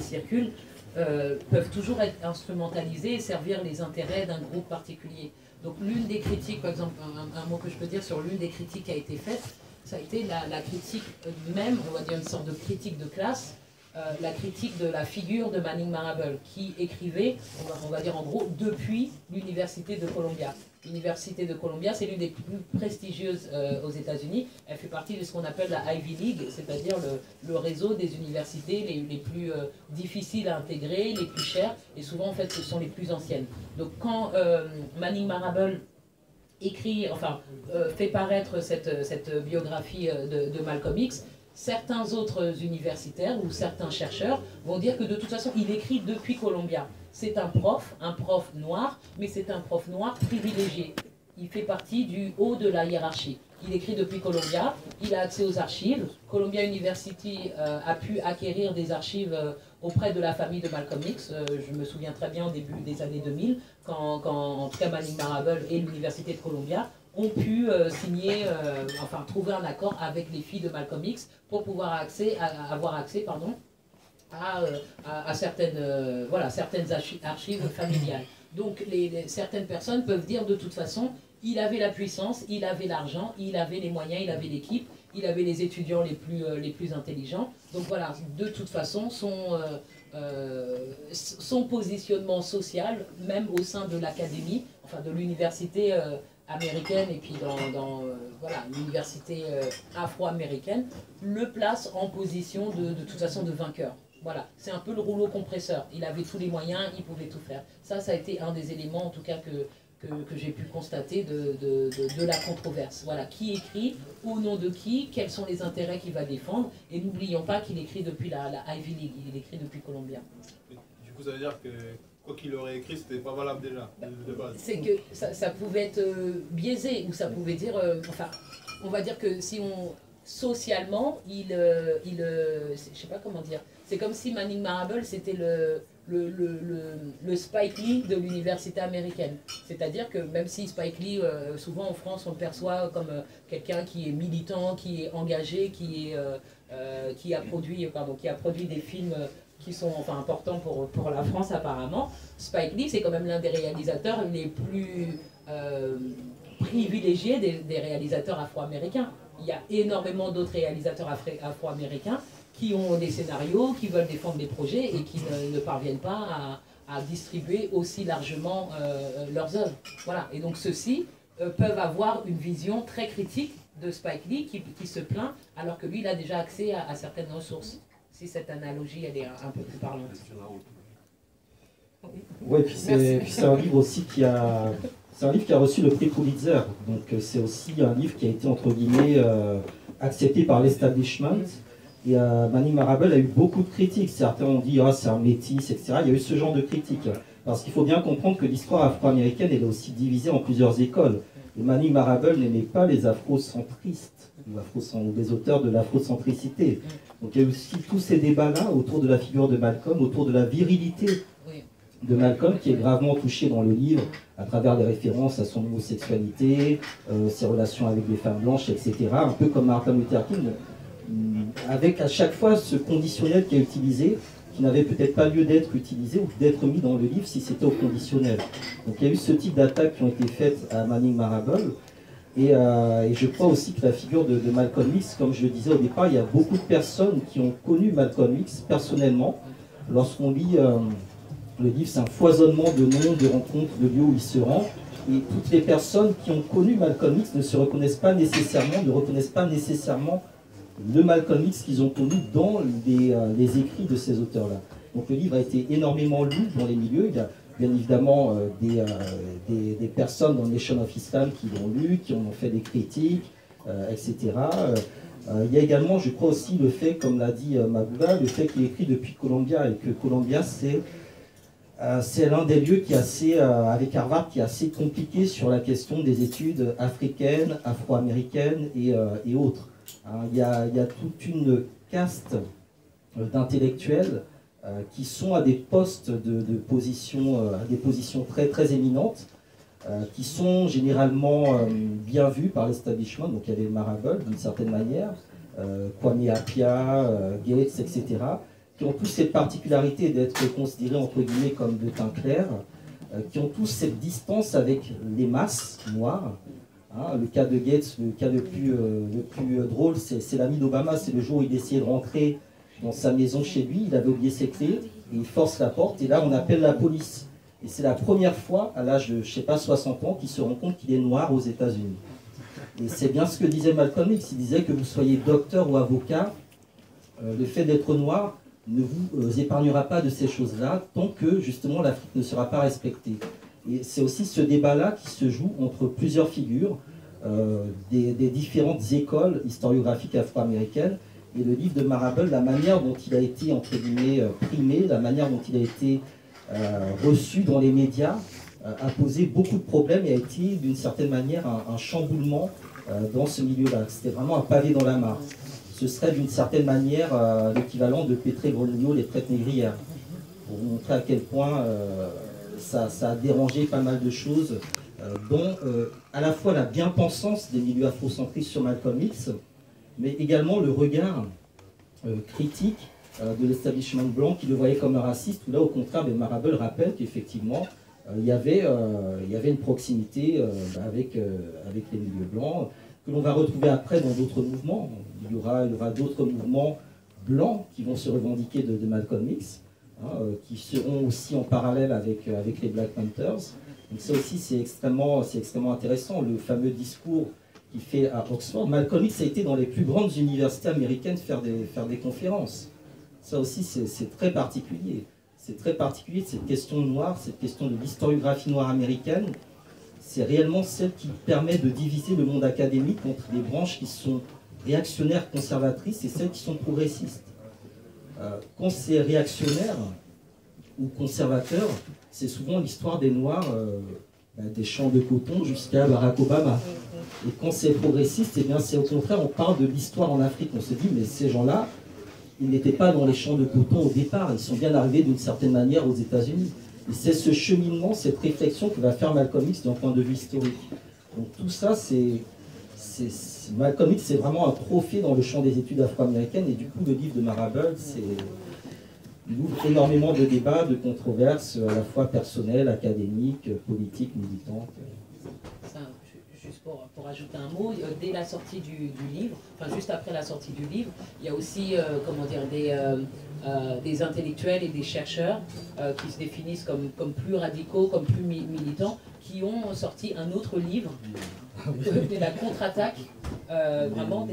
circulent, peuvent toujours être instrumentalisés et servir les intérêts d'un groupe particulier. Donc l'une des critiques, par exemple, un mot que je peux dire sur l'une des critiques qui a été faite, ça a été la critique même, on va dire une sorte de critique de classe, la critique de la figure de Manning Marable, qui écrivait, on va dire en gros, depuis l'université de Columbia. L'université de Columbia, c'est l'une des plus prestigieuses aux États-Unis. Elle fait partie de ce qu'on appelle la Ivy League, c'est-à-dire le réseau des universités les plus difficiles à intégrer, les plus chères, et souvent en fait ce sont les plus anciennes. Donc quand Manning Marable fait paraître cette biographie de Malcolm X, certains autres universitaires ou certains chercheurs vont dire que de toute façon, il écrit depuis Columbia. C'est un prof noir, mais c'est un prof noir privilégié. Il fait partie du haut de la hiérarchie. Il écrit depuis Columbia, il a accès aux archives. Columbia University a pu acquérir des archives auprès de la famille de Malcolm X. Je me souviens très bien au début des années 2000, quand en tout cas Manning Marable et l'Université de Columbia ont pu trouver un accord avec les filles de Malcolm X pour pouvoir avoir accès à certaines archives familiales. Donc certaines personnes peuvent dire de toute façon, il avait la puissance, il avait l'argent, il avait les moyens, il avait l'équipe, il avait les étudiants les plus intelligents. Donc voilà, de toute façon, son positionnement social, même au sein de l'académie, enfin de l'université américaine et puis dans l'université afro-américaine, le place en position de toute façon de vainqueur. Voilà, c'est un peu le rouleau compresseur. Il avait tous les moyens, il pouvait tout faire. Ça a été un des éléments, en tout cas, que j'ai pu constater de la controverse. Voilà, qui écrit, au nom de qui, quels sont les intérêts qu'il va défendre. Et n'oublions pas qu'il écrit depuis la Ivy League, il écrit depuis Columbia. Du coup, ça veut dire que quoi qu'il aurait écrit, c'était pas valable déjà, de base. C'est que ça pouvait être biaisé, ou ça pouvait dire... on va dire que si on... Socialement, je sais pas comment dire, c'est comme si Manning Marable c'était le Spike Lee de l'université américaine. C'est-à-dire que même si Spike Lee, souvent en France, on le perçoit comme quelqu'un qui est militant, qui est engagé, qui a produit des films qui sont importants pour la France apparemment. Spike Lee, c'est quand même l'un des réalisateurs les plus privilégiés des réalisateurs afro-américains. Il y a énormément d'autres réalisateurs afro-américains qui ont des scénarios, qui veulent défendre des projets et qui ne parviennent pas à distribuer aussi largement leurs œuvres. Voilà. Et donc ceux-ci peuvent avoir une vision très critique de Spike Lee qui se plaint alors que lui il a déjà accès à certaines ressources. Si cette analogie elle est un peu plus parlante. Oui, puis c'est un livre aussi qui a... C'est un livre qui a reçu le prix Pulitzer, donc c'est aussi un livre qui a été entre guillemets accepté par l'establishment. Et Manning Marable a eu beaucoup de critiques. Certains ont dit c'est un métis, etc. Il y a eu ce genre de critiques. Parce qu'il faut bien comprendre que l'histoire afro-américaine elle est aussi divisée en plusieurs écoles. Et Manning Marable n'aimait pas les afrocentristes, ou les auteurs de l'afrocentricité. Donc il y a aussi tous ces débats-là autour de la figure de Malcolm, autour de la virilité de Malcolm, qui est gravement touché dans le livre à travers des références à son homosexualité, ses relations avec des femmes blanches, etc. Un peu comme Martin Luther King, avec à chaque fois ce conditionnel qui est utilisé, qui n'avait peut-être pas lieu d'être utilisé ou d'être mis dans le livre si c'était au conditionnel. Donc il y a eu ce type d'attaques qui ont été faites à Manning Marable. Et je crois aussi que la figure de Malcolm X, comme je le disais au départ, il y a beaucoup de personnes qui ont connu Malcolm X personnellement. Lorsqu'on lit le livre, c'est un foisonnement de noms, de rencontres, de lieux où il se rend. Et toutes les personnes qui ont connu Malcolm X ne reconnaissent pas nécessairement le Malcolm X qu'ils ont connu dans les écrits de ces auteurs-là. Donc le livre a été énormément lu dans les milieux. Il y a bien évidemment des personnes dans Nation of Islam qui l'ont lu, qui en ont fait des critiques, etc. Il y a également, je crois aussi, le fait, comme l'a dit Mabouba, le fait qu'il est écrit depuis Columbia, et que Columbia, c'est l'un des lieux qui est assez, avec Harvard, qui est assez compliqué sur la question des études africaines, afro-américaines et autres. Il y a toute une caste d'intellectuels qui sont à des postes de position, à des positions très, très éminentes, qui sont généralement bien vus par l'establishment. Donc il y avait Marable d'une certaine manière, Kwame Appiah, Gates, etc., qui ont tous cette particularité d'être considérés entre guillemets comme de teint clair, qui ont tous cette distance avec les masses noires. Le cas de Gates, le cas le plus drôle, c'est l'ami d'Obama. C'est le jour où il essayait de rentrer dans sa maison chez lui, il avait oublié ses clés, et il force la porte, et là on appelle la police. Et c'est la première fois, à l'âge de, je sais pas, 60 ans, qu'il se rend compte qu'il est noir aux États-Unis. Et c'est bien ce que disait Malcolm X, il disait que vous soyez docteur ou avocat, le fait d'être noir ne vous épargnera pas de ces choses-là, tant que justement l'Afrique ne sera pas respectée. Et c'est aussi ce débat-là qui se joue entre plusieurs figures des différentes écoles historiographiques afro-américaines. Et le livre de Marable, la manière dont il a été, entre guillemets, primé, la manière dont il a été reçu dans les médias, a posé beaucoup de problèmes et a été, d'une certaine manière, un chamboulement dans ce milieu-là. C'était vraiment un pavé dans la mare. Ce serait, d'une certaine manière, l'équivalent de Petré Grenouillot, les traites négrières, pour montrer à quel point ça a dérangé pas mal de choses, dont à la fois la bien-pensance des milieux afrocentristes sur Malcolm X, mais également le regard critique de l'establishment blanc qui le voyait comme un raciste, où là, au contraire, Marable rappelle qu'effectivement, il y avait une proximité avec les milieux blancs, que l'on va retrouver après dans d'autres mouvements. Il y aura d'autres mouvements blancs qui vont se revendiquer de Malcolm X, qui seront aussi en parallèle avec les Black Panthers. Donc ça aussi, c'est extrêmement intéressant, le fameux discours qu'il fait à Oxford. Malcolm X a été dans les plus grandes universités américaines faire des conférences. Ça aussi, c'est très particulier. C'est très particulier, cette question noire, cette question de l'historiographie noire américaine. C'est réellement celle qui permet de diviser le monde académique entre des branches qui sont réactionnaires, conservatrices, et celles qui sont progressistes. Quand c'est réactionnaire ou conservateur, c'est souvent l'histoire des Noirs, des champs de coton jusqu'à Barack Obama. Et quand c'est progressiste, eh bien c'est au contraire, on parle de l'histoire en Afrique. On se dit, mais ces gens-là, ils n'étaient pas dans les champs de coton au départ, ils sont bien arrivés d'une certaine manière aux États-Unis. Et c'est ce cheminement, cette réflexion que va faire Malcolm X d'un point de vue historique. Donc tout ça, Malcolm X, c'est vraiment un trophée dans le champ des études afro-américaines, et du coup, le livre de Marable, il ouvre énormément de débats, de controverses, à la fois personnelles, académiques, politiques, militantes. Juste pour ajouter un mot, dès la sortie du livre, enfin juste après la sortie du livre, il y a aussi des intellectuels et des chercheurs qui se définissent comme plus radicaux, comme plus militants, qui ont sorti un autre livre, la contre-attaque, vraiment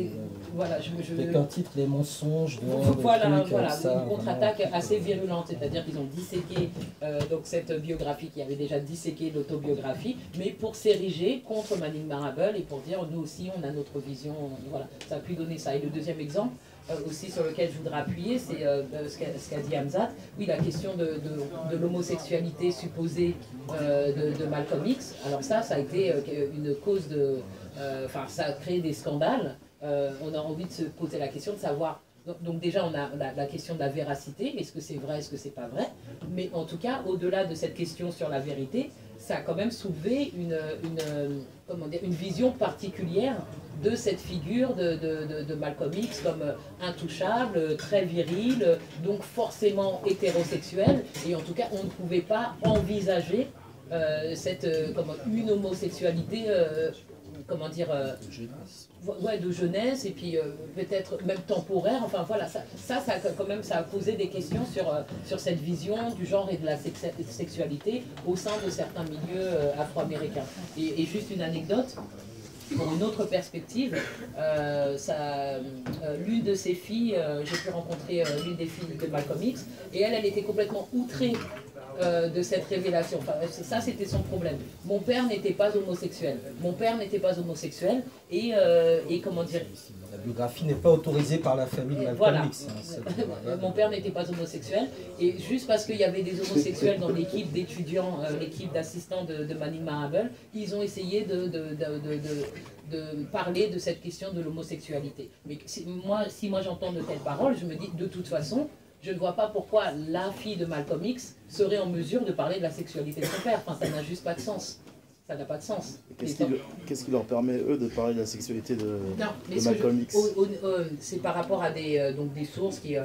voilà, avec un titre, les mensonges, voilà, une contre-attaque assez virulente, c'est-à-dire qu'ils ont disséqué donc cette biographie qui avait déjà disséqué l'autobiographie, mais pour s'ériger contre Manning Marable et pour dire nous aussi on a notre vision, voilà, ça a pu donner ça. Et le deuxième exemple aussi sur lequel je voudrais appuyer, c'est ce qu'a dit Hamzat, oui, la question de l'homosexualité supposée de Malcolm X. Alors ça a été une cause de... Enfin, ça a créé des scandales. On a envie de se poser la question de savoir... Donc déjà, on a la question de la véracité. Est-ce que c'est vrai, est-ce que c'est pas vrai? Mais en tout cas, au-delà de cette question sur la vérité, ça a quand même soulevé une vision particulière de cette figure de Malcolm X comme intouchable, très viril, donc forcément hétérosexuel. Et en tout cas, on ne pouvait pas envisager une homosexualité... de jeunesse, et puis peut-être même temporaire, enfin voilà, ça a posé des questions sur cette vision du genre et de la sexualité au sein de certains milieux afro-américains. Et juste une anecdote, pour une autre perspective, l'une de ses filles, j'ai pu rencontrer l'une des filles de Malcolm X, et elle était complètement outrée de cette révélation. Enfin, ça, c'était son problème. Mon père n'était pas homosexuel. Et comment dire... La biographie n'est pas autorisée par la famille de Malcolm X. Mon père n'était pas homosexuel. Et juste parce qu'il y avait des homosexuels dans l'équipe d'étudiants, l'équipe d'assistants de Manning Marable, ils ont essayé de parler de cette question de l'homosexualité. Mais si moi j'entends de telles paroles, je me dis, de toute façon, je ne vois pas pourquoi la fille de Malcolm X serait en mesure de parler de la sexualité de son père. Enfin, ça n'a juste pas de sens. Ça n'a pas de sens. Qu'est-ce qui leur permet, eux, de parler de la sexualité de Malcolm X? C'est par rapport à des sources qui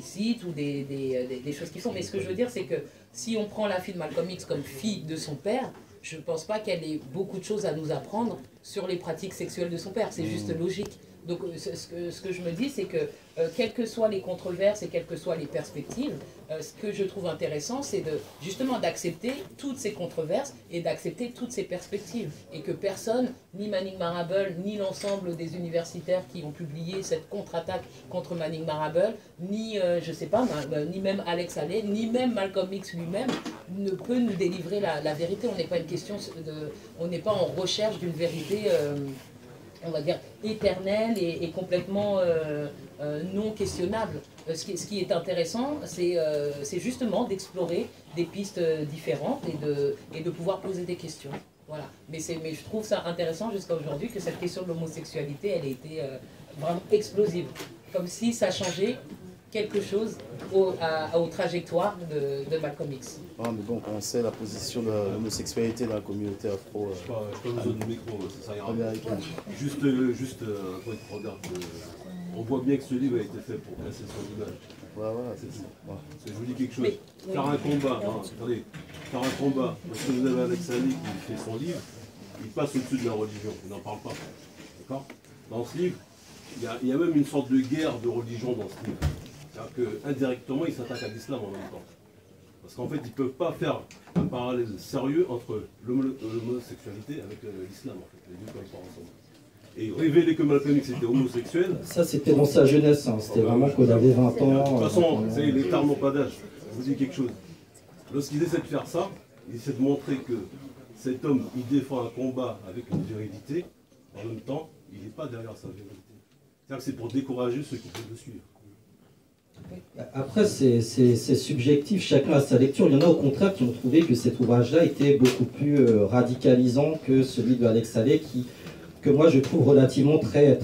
citent ou des choses qui font. Mais ce que je veux dire, c'est que si on prend la fille de Malcolm X comme fille de son père, je ne pense pas qu'elle ait beaucoup de choses à nous apprendre sur les pratiques sexuelles de son père. C'est juste logique. Donc ce que je me dis, c'est que quelles que soient les controverses et quelles que soient les perspectives, ce que je trouve intéressant, c'est justement d'accepter toutes ces controverses et d'accepter toutes ces perspectives. Et que personne, ni Manning Marable, ni l'ensemble des universitaires qui ont publié cette contre-attaque contre Manning Marable, ni, je sais pas, ni même Alex Haley, ni même Malcolm X lui-même, ne peut nous délivrer la vérité. On n'est pas une question on n'est pas en recherche d'une vérité, on va dire, éternelle et complètement non questionnable. Ce qui est intéressant, c'est justement d'explorer des pistes différentes et de pouvoir poser des questions. Voilà. Mais je trouve ça intéressant jusqu'à aujourd'hui que cette question de l'homosexualité, elle ait été vraiment explosive. Comme si ça changeait quelque chose aux trajectoires de Malcolm X. Ah, mais bon, quand on sait la position de l'homosexualité dans la communauté afro... je peux vous donner le micro, ça ira. Juste un point de regard. On voit bien que ce livre a été fait pour casser son image. Voilà, c'est ça. Ouais. Je vous dis quelque chose. Faire un combat, attendez, faire un combat, parce que vous avez Alex Haley qui fait son livre, il passe au-dessus de la religion, il n'en parle pas. D'accord? Dans ce livre, il y a même une sorte de guerre de religion dans ce livre. C'est-à-dire qu'indirectement, ils s'attaquent à l'islam en même temps. Parce qu'en fait, ils ne peuvent pas faire un parallèle sérieux entre l'homosexualité avec l'islam, en fait. Les deux ne peuvent pas ensemble. Et révéler que Malcolm X était homosexuel... Ça, c'était dans sa jeunesse, hein. C'était vraiment quand il avait 20 ans. De toute façon, les termes n'ont pas d'âge. Je vous dis quelque chose. Lorsqu'ils essaient de faire ça, ils essaient de montrer que cet homme, il défend un combat avec une virilité. En même temps, il n'est pas derrière sa virilité. C'est-à-dire que c'est pour décourager ceux qui veulent le suivre. Après, c'est subjectif, chacun a sa lecture. Il y en a au contraire qui ont trouvé que cet ouvrage-là était beaucoup plus radicalisant que celui de Alex Haley, que moi je trouve relativement très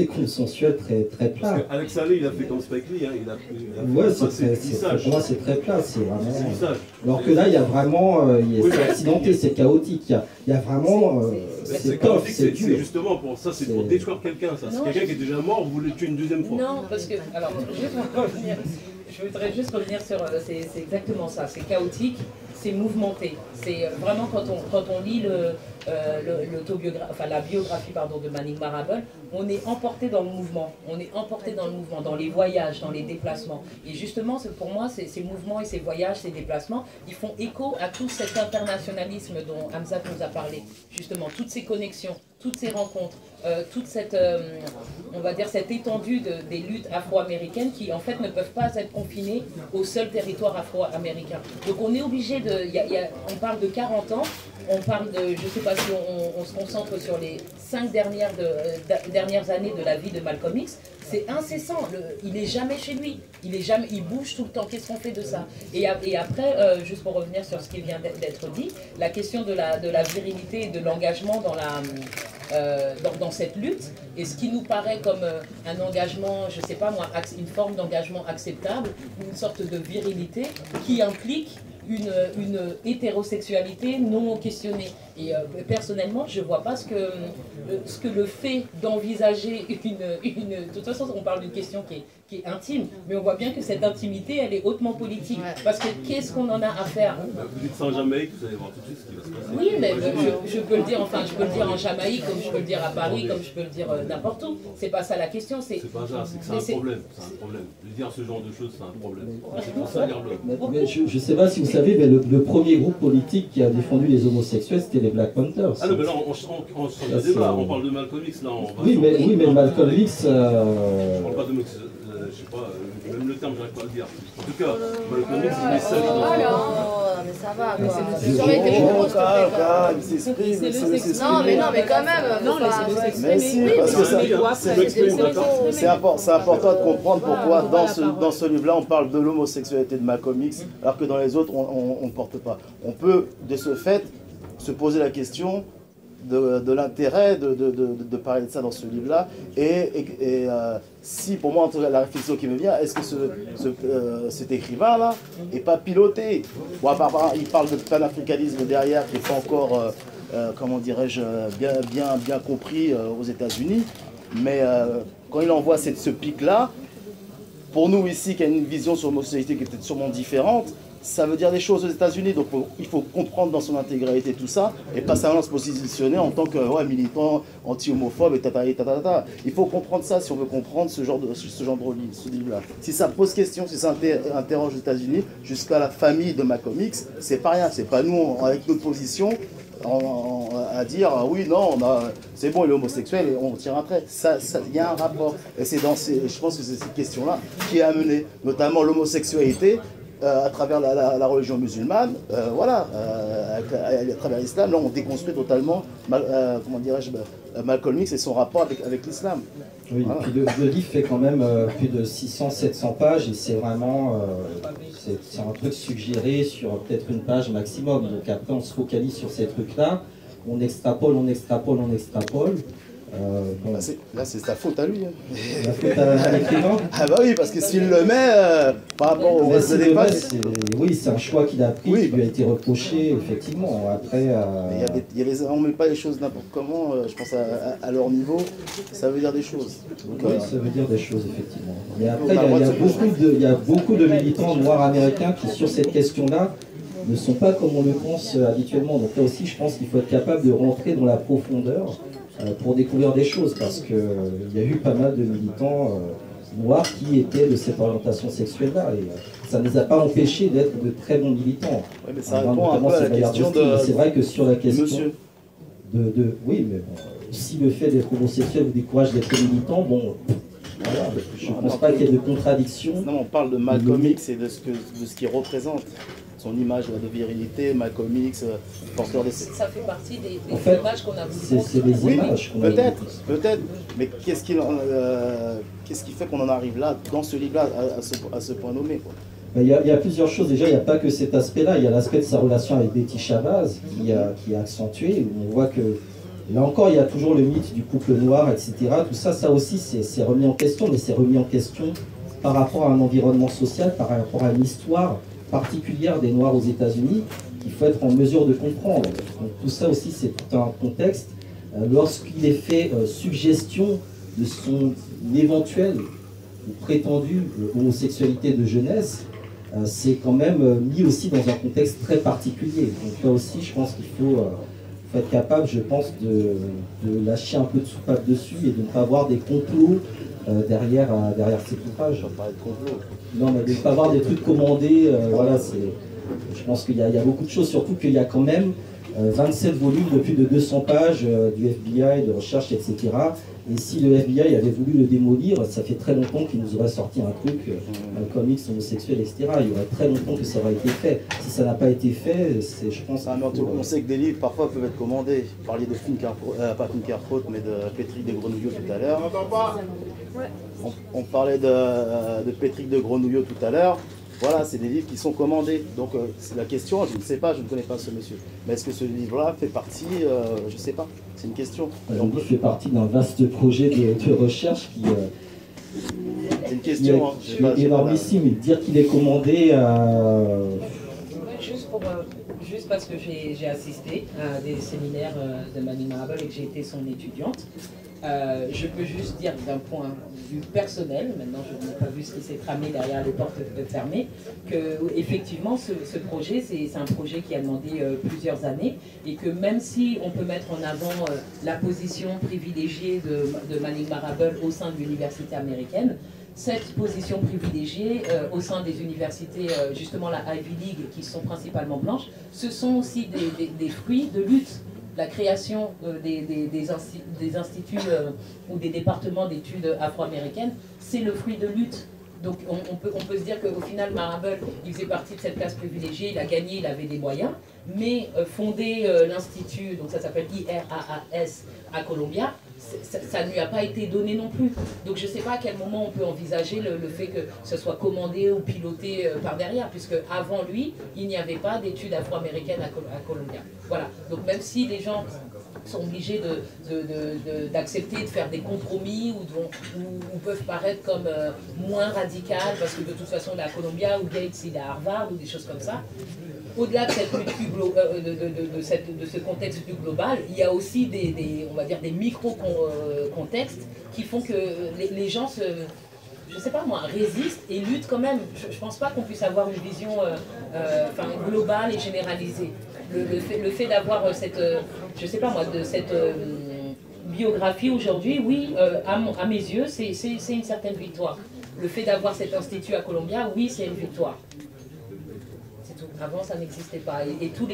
consensuel, très plat. Parce qu'Alex Haley, il a fait comme Spike Lee, hein, il a ouais, pour moi c'est très plat, c'est vraiment... Alors que là, il y a vraiment, c'est accidenté, c'est chaotique, il y a vraiment... c'est tough, c'est justement pour ça, c'est pour détruire quelqu'un, ça. C'est quelqu'un qui est déjà mort, vous voulez le tuer une deuxième fois. Non, parce que, alors, je voudrais juste revenir sur, c'est exactement ça, c'est chaotique, c'est mouvementé. C'est vraiment quand on lit la biographie de Manning Marable, on est emporté dans le mouvement. On est emporté dans le mouvement, dans les voyages, dans les déplacements. Et justement, pour moi, ces mouvements et ces voyages, ces déplacements, ils font écho à tout cet internationalisme dont Hamzat nous a parlé. Justement, toutes ces connexions, toutes ces rencontres, toute cette, on va dire, cette étendue des luttes afro-américaines qui, en fait, ne peuvent pas être confinées au seul territoire afro-américain. Donc, on est obligé de... on parle de 40 ans, on parle de... Je ne sais pas si on se concentre sur les 5 dernières années de la vie de Malcolm X. C'est incessant, il n'est jamais chez lui, il bouge tout le temps. Qu'est-ce qu'on fait de ça? Et après, juste pour revenir sur ce qui vient d'être dit, la question de la virilité et de l'engagement dans cette lutte, et ce qui nous paraît comme un engagement, je ne sais pas moi, une forme d'engagement acceptable, une sorte de virilité qui implique une hétérosexualité non questionnée. Et personnellement, je ne vois pas ce que le fait d'envisager de toute façon, on parle d'une question qui est intime, mais on voit bien que cette intimité, elle est hautement politique. Ouais. Parce que qu'est-ce qu'on en a à faire? Vous dites ça en Jamaïque, vous allez voir tout de suite ce qui va se passer. Oui, mais je peux le dire, enfin, je peux le dire en Jamaïque, comme je peux le dire à Paris, comme je peux le dire n'importe où. C'est pas ça la question. C'est pas ça, c'est que c'est un problème. C'est un problème. De dire ce genre de choses, c'est un problème. C'est pour ça lire l'homme. Je ne sais pas si vous savez, mais le premier groupe politique qui a défendu les homosexuels, c'était les Black Panthers. Ah non, mais là, on change de débat, on parle de Malcolm X, là, on va... Oui, mais Malcolm X... Je parle pas de... je sais pas, même le terme, j'arrive pas à le dire. En tout cas, Malcolm X, il est seul dans... Oh, mais ça va, quoi. C'est Non, mais quand même... Non, mais si, parce que c'est important de comprendre pourquoi dans ce livre-là, on parle de l'homosexualité de Malcolm X, alors que dans les autres, on ne porte pas. On peut, de ce fait, se poser la question de l'intérêt de parler de ça dans ce livre-là. Et si, pour moi, en tout cas, la réflexion qui me vient, est-ce que cet écrivain-là n'est pas piloté? Bon, il parle de panafricanisme derrière, qui n'est pas encore, comment dirais-je, bien compris aux États-Unis. Mais quand il envoie ce pic-là, pour nous ici, qui a une vision sur l'homosexualité qui est peut-être sûrement différente, ça veut dire des choses aux États-Unis, donc il faut comprendre dans son intégralité tout ça, et pas simplement se positionner en tant que militant anti-homophobe et tata. Il faut comprendre ça si on veut comprendre ce genre de livre-là. Si ça pose question, si ça interroge les États-Unis, jusqu'à la famille de Malcolm X, c'est pas rien, c'est pas nous avec notre position à dire oui, non, c'est bon, il est homosexuel et on tire un trait. Il y a un rapport. Et je pense que c'est cette question-là qui est amenée, notamment l'homosexualité. À travers la religion musulmane, à travers l'islam, là on déconstruit totalement, Malcolm X et son rapport avec l'islam. Oui, voilà. Puis le livre fait quand même plus de 600-700 pages et c'est vraiment c'est un truc suggéré sur peut-être une page maximum. Donc après on se focalise sur ces trucs-là, on extrapole. Bon. Là, c'est sa faute à lui. La faute à l'écrivain. Ah bah oui, parce que s'il le met par rapport au reste des pages... Oui, c'est un choix qu'il a pris, qui lui a été reproché, effectivement. Après, on ne met pas les choses n'importe comment, je pense à leur niveau, ça veut dire des choses. Donc, oui, ça veut dire des choses, effectivement. Mais après, il y a beaucoup de militants noirs américains qui, sur cette question-là, ne sont pas comme on le pense habituellement. Donc là aussi, je pense qu'il faut être capable de rentrer dans la profondeur pour découvrir des choses, parce qu'il y a eu pas mal de militants noirs qui étaient de cette orientation sexuelle-là, et ça ne les a pas empêchés d'être de très bons militants. Oui, mais ça répond un peu à la question de... C'est vrai que sur la question oui, mais bon, si le fait d'être homosexuel vous décourage d'être militant, bon... Voilà, je ne pense pas qu'il y ait de contradiction. Non, on parle de Malcolm X et de ce qu'il représente. Son image de virilité, Malcolm X, porteur de... Ça fait partie des images qu'on a voulu. C'est des images qu'on a voulu. Peut-être, mais qu'est-ce qui fait qu'on en arrive là, dans ce livre-là, à ce point nommé, quoi. Il y a plusieurs choses. Déjà, il n'y a pas que cet aspect-là. Il y a l'aspect de sa relation avec Betty Shabazz qui est accentué. On voit que, là encore, il y a toujours le mythe du couple noir, etc. Tout ça, ça aussi, c'est remis en question, mais c'est remis en question par rapport à un environnement social, par rapport à une histoire particulière des Noirs aux États-Unis qu'il faut être en mesure de comprendre. Donc, tout ça aussi, c'est tout un contexte. Lorsqu'il est fait suggestion de son éventuelle ou prétendue homosexualité de jeunesse, c'est quand même mis aussi dans un contexte très particulier. Donc là aussi, je pense qu'il faut être capable, je pense, de lâcher un peu de soupape dessus et de ne pas avoir des complots derrière cet ouvrage. Non, mais de ne pas avoir des trucs commandés, voilà, je pense qu'il y a beaucoup de choses, surtout qu'il y a quand même 27 volumes de plus de 200 pages du FBI, de recherche, etc. Et si le FBI avait voulu le démolir, ça fait très longtemps qu'il nous aurait sorti un truc, un comics homosexuel, etc. Il y aurait très longtemps que ça aurait été fait. Si ça n'a pas été fait, c'est, je pense... On sait que des livres, parfois, peuvent être commandés. Vous parliez de pas Finkielkraut, mais de Patrick de Grenouillot tout à l'heure. On parlait de Patrick de Grenouillot tout à l'heure. Voilà, c'est des livres qui sont commandés. Donc, c'est la question, je ne sais pas, je ne connais pas ce monsieur. Mais est-ce que ce livre-là fait partie, je ne sais pas, c'est une question. Il fait partie d'un vaste projet de recherche qui... c'est une question. Qui est énormissime, mais dire qu'il est commandé Juste parce que j'ai assisté à des séminaires de Manning Marable et que j'ai été son étudiante. Je peux juste dire d'un point de vue personnel, maintenant je n'ai pas vu ce qui s'est tramé derrière les portes fermées, que effectivement ce projet, c'est un projet qui a demandé plusieurs années et que même si on peut mettre en avant la position privilégiée de Manning Marable au sein de l'université américaine, cette position privilégiée au sein des universités, justement la Ivy League, qui sont principalement blanches, ce sont aussi des fruits de lutte. La création des instituts ou des départements d'études afro-américaines, c'est le fruit de lutte. Donc on peut se dire qu'au final, Marable, il faisait partie de cette classe privilégiée, il a gagné, il avait des moyens, mais fonder l'institut, donc ça s'appelle IRAAS à Columbia, ça ne lui a pas été donné non plus. Donc je ne sais pas à quel moment on peut envisager le fait que ce soit commandé ou piloté par derrière, puisque avant lui, il n'y avait pas d'études afro-américaines à Columbia. Voilà, donc même si les gens sont obligés d'accepter de faire des compromis ou peuvent paraître comme moins radicales, parce que de toute façon il est à Columbia ou Gates il est à Harvard ou des choses comme ça. Au-delà de, de ce contexte plus global, il y a aussi on va dire des micro-contextes qui font que les gens je sais pas moi, résiste et lutte quand même. Je pense pas qu'on puisse avoir une vision globale et généralisée. Le fait d'avoir cette, je sais pas moi, de cette biographie aujourd'hui, oui, à mes yeux, c'est une certaine victoire. Le fait d'avoir cet institut à Columbia, oui, c'est une victoire. C'est tout. Avant, ça n'existait pas. Et tous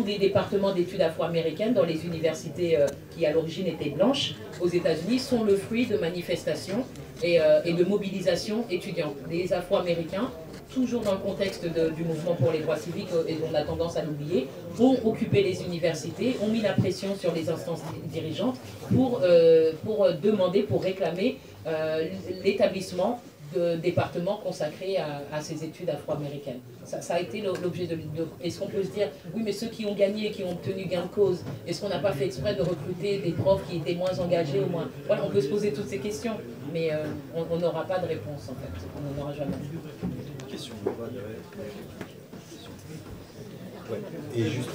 les départements d'études afro-américaines dans les universités qui, à l'origine, étaient blanches aux États-Unis sont le fruit de manifestations et de mobilisations étudiantes. Les Afro-Américains, toujours dans le contexte du mouvement pour les droits civiques, et on a tendance à l'oublier, ont occupé les universités, ont mis la pression sur les instances dirigeantes pour demander, pour réclamer l'établissement de départements consacrés à ces études afro-américaines. Ça a été l'objet de... Est-ce qu'on peut se dire, oui, mais ceux qui ont gagné, qui ont obtenu gain de cause, est-ce qu'on n'a pas fait exprès de recruter des profs qui étaient moins engagés au moins? Voilà, on peut se poser toutes ces questions, mais on n'aura pas de réponse, en fait. On n'en aura jamais. Question ouais. Et juste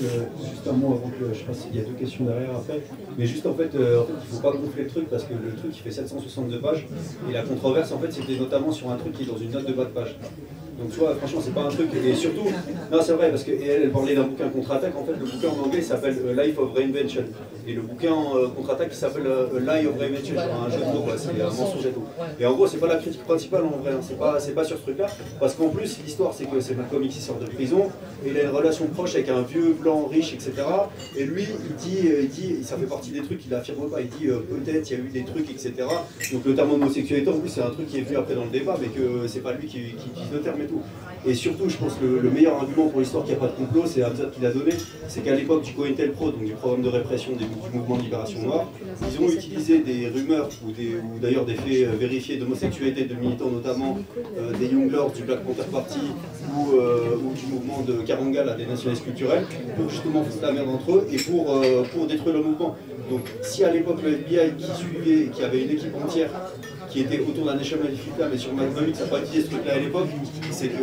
un mot avant que, je sais pas s'il y a deux questions derrière après, mais juste en fait il ne faut pas gonfler le truc parce que le truc il fait 762 pages et la controverse en fait c'était notamment sur un truc qui est dans une note de bas de page. Donc tu vois, franchement c'est pas un truc, et surtout, non c'est vrai parce qu'elle parlait d'un bouquin contre-attaque, en fait le bouquin en anglais s'appelle Life of Reinvention, et le bouquin contre-attaque qui s'appelle Lie of Reinvention, c'est un jeu de mots, c'est un mensonge et tout. Et en gros c'est pas la critique principale en vrai, hein. c'est pas sur ce truc là, parce qu'en plus l'histoire c'est que c'est Malcolm X qui sort de prison, et il a une relation proche avec un vieux blanc riche, etc. Et lui il dit, ça fait partie des trucs qu'il affirme pas, il dit peut-être il y a eu des trucs, etc. Donc le terme homosexualité en plus c'est un truc qui est venu après dans le débat, mais que c'est pas lui qui utilise le terme et tout. Et surtout, je pense que le meilleur argument pour l'histoire qu'il n'y a pas de complot, c'est Hamzat qui l'a donné, c'est qu'à l'époque du COINTELPRO, donc du programme de répression du mouvement de libération noire, ils ont utilisé des rumeurs ou d'ailleurs des faits vérifiés d'homosexualité de militants, notamment des Young Lords du Black Panther Party ou du mouvement de Karangal à des nationalistes culturels, pour justement foutre la merde entre eux et pour détruire le mouvement. Donc si à l'époque le FBI qui avait une équipe entière qui était autour d'un National Fitla, mais sur Malcolm X, ça n'a pas utilisé ce truc-là à l'époque, c'est qu'il